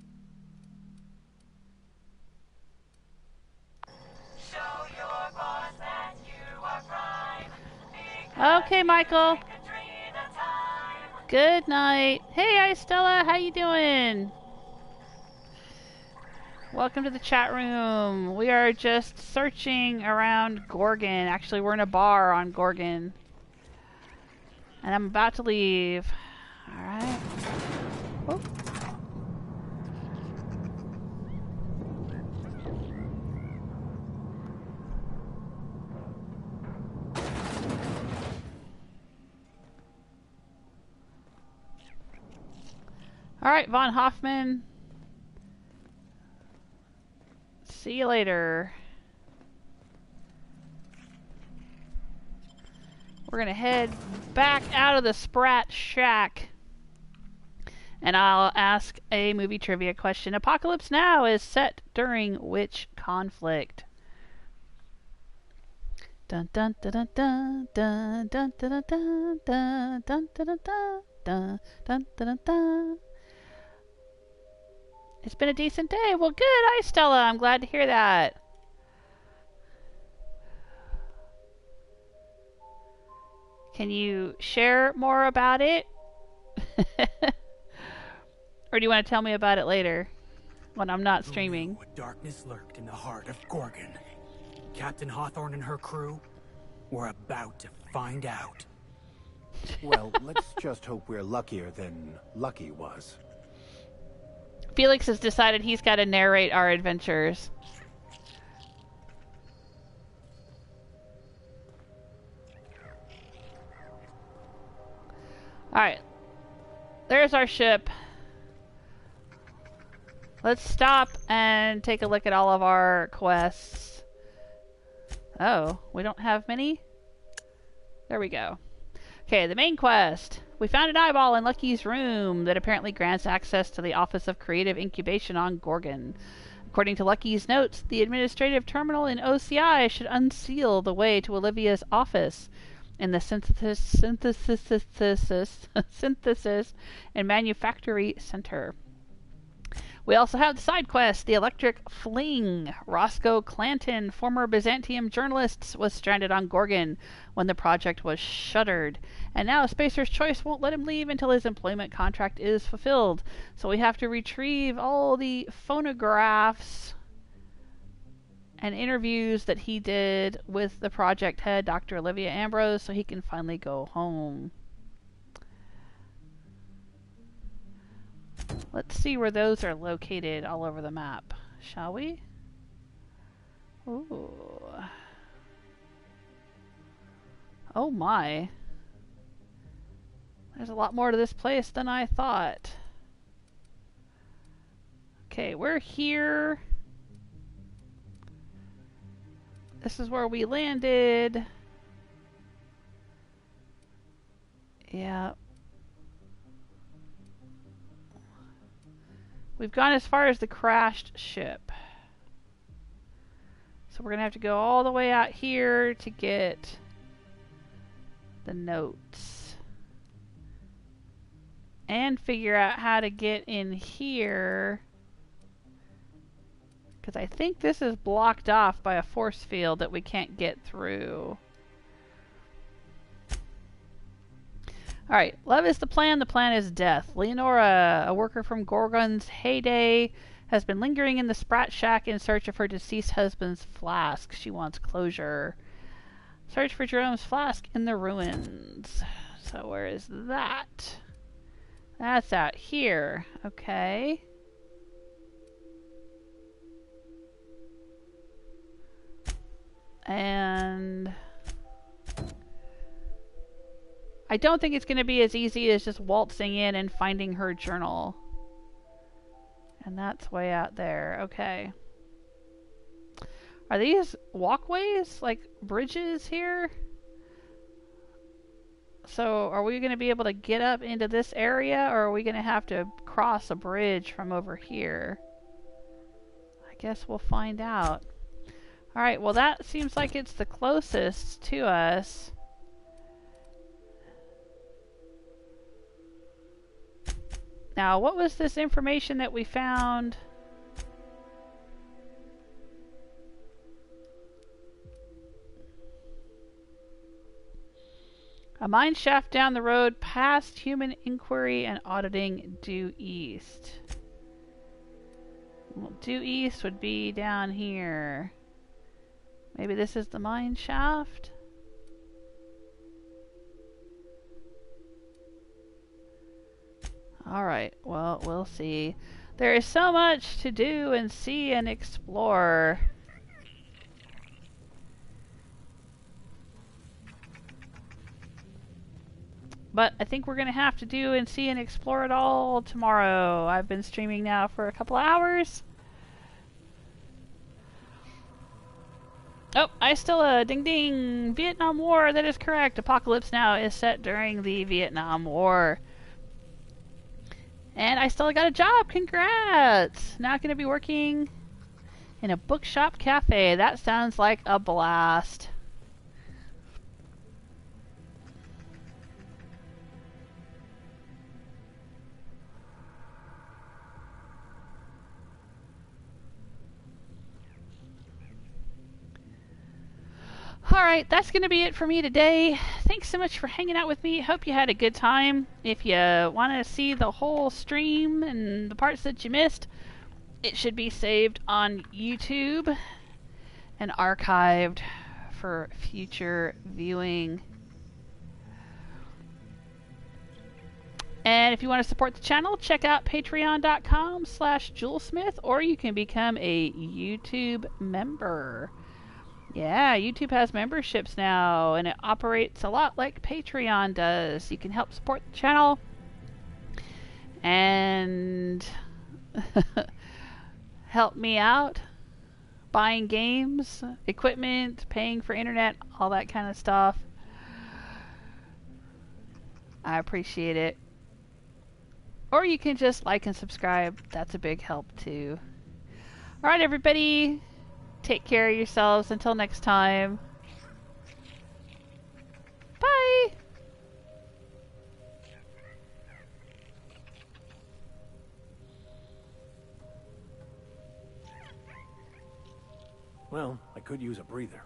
Show your boss that you are prime. Okay, Michael. Good night. Hey, Stella, how you doing? Welcome to the chat room. We are just searching around Gorgon. Actually, we're in a bar on Gorgon. And I'm about to leave. Alright. Oh. Alright, Von Hoffman. See you later. We're gonna head back out of the Sprat Shack. And I'll ask a movie trivia question. Apocalypse Now is set during which conflict? Dun dun dun dun dun dun dun dun dun dun dun dun dun dun dun dun. It's been a decent day. Well, good. Hi, Stella. I'm glad to hear that. Can you share more about it? Or do you want to tell me about it later when I'm not streaming? What darkness lurked in the heart of Gorgon. Captain Hawthorne and her crew were about to find out. Well, let's just hope we're luckier than Lucky was. Felix has decided he's got to narrate our adventures. Alright. There's our ship. Let's stop and take a look at all of our quests. Oh, we don't have many? There we go. Okay, the main quest. We found an eyeball in Lucky's room that apparently grants access to the Office of Creative Incubation on Gorgon. According to Lucky's notes, the administrative terminal in OCI should unseal the way to Olivia's office in the synthesis and manufactory center. We also have the side quest, the Electric Fling. Roscoe Clanton, former Byzantium journalist, was stranded on Gorgon when the project was shuttered. And now Spacer's Choice won't let him leave until his employment contract is fulfilled. So we have to retrieve all the phonographs and interviews that he did with the project head, Dr. Olivia Ambrose, so he can finally go home. Let's see where those are located all over the map, shall we? Ooh. Oh my. There's a lot more to this place than I thought. Okay, we're here. This is where we landed. Yeah. We've gone as far as the crashed ship. So we're going to have to go all the way out here to get the notes. And figure out how to get in here. Because I think this is blocked off by a force field that we can't get through. Alright, love is the plan is death. Leonora, a worker from Gorgon's heyday, has been lingering in the Sprat Shack in search of her deceased husband's flask. She wants closure. Search for Jerome's flask in the ruins. So where is that? That's out here. Okay. And I don't think it's going to be as easy as just waltzing in and finding her journal. And that's way out there. Okay. Are these walkways? Like bridges here? So are we going to be able to get up into this area, or are we going to have to cross a bridge from over here? I guess we'll find out. Alright, well that seems like it's the closest to us. Now, what was this information that we found? A mine shaft down the road past human inquiry and auditing due east. Well, due east would be down here. Maybe this is the mine shaft? Alright, well, we'll see. There is so much to do and see and explore. But I think we're going to have to do and see and explore it all tomorrow. I've been streaming now for a couple of hours. Oh, I still ding ding! Vietnam War, that is correct. Apocalypse Now is set during the Vietnam War. And I still got a job, congrats! Now I'm going to be working in a bookshop cafe. That sounds like a blast. Alright, that's going to be it for me today. Thanks so much for hanging out with me. Hope you had a good time. If you want to see the whole stream and the parts that you missed, it should be saved on YouTube and archived for future viewing. And if you want to support the channel, check out patreon.com/JewelSmith, or you can become a YouTube member. Yeah, YouTube has memberships now, and it operates a lot like Patreon does. You can help support the channel and help me out buying games, equipment, paying for internet, all that kind of stuff. I appreciate it. Or you can just like and subscribe. That's a big help too. Alright, everybody. Take care of yourselves until next time. Bye! Well, I could use a breather.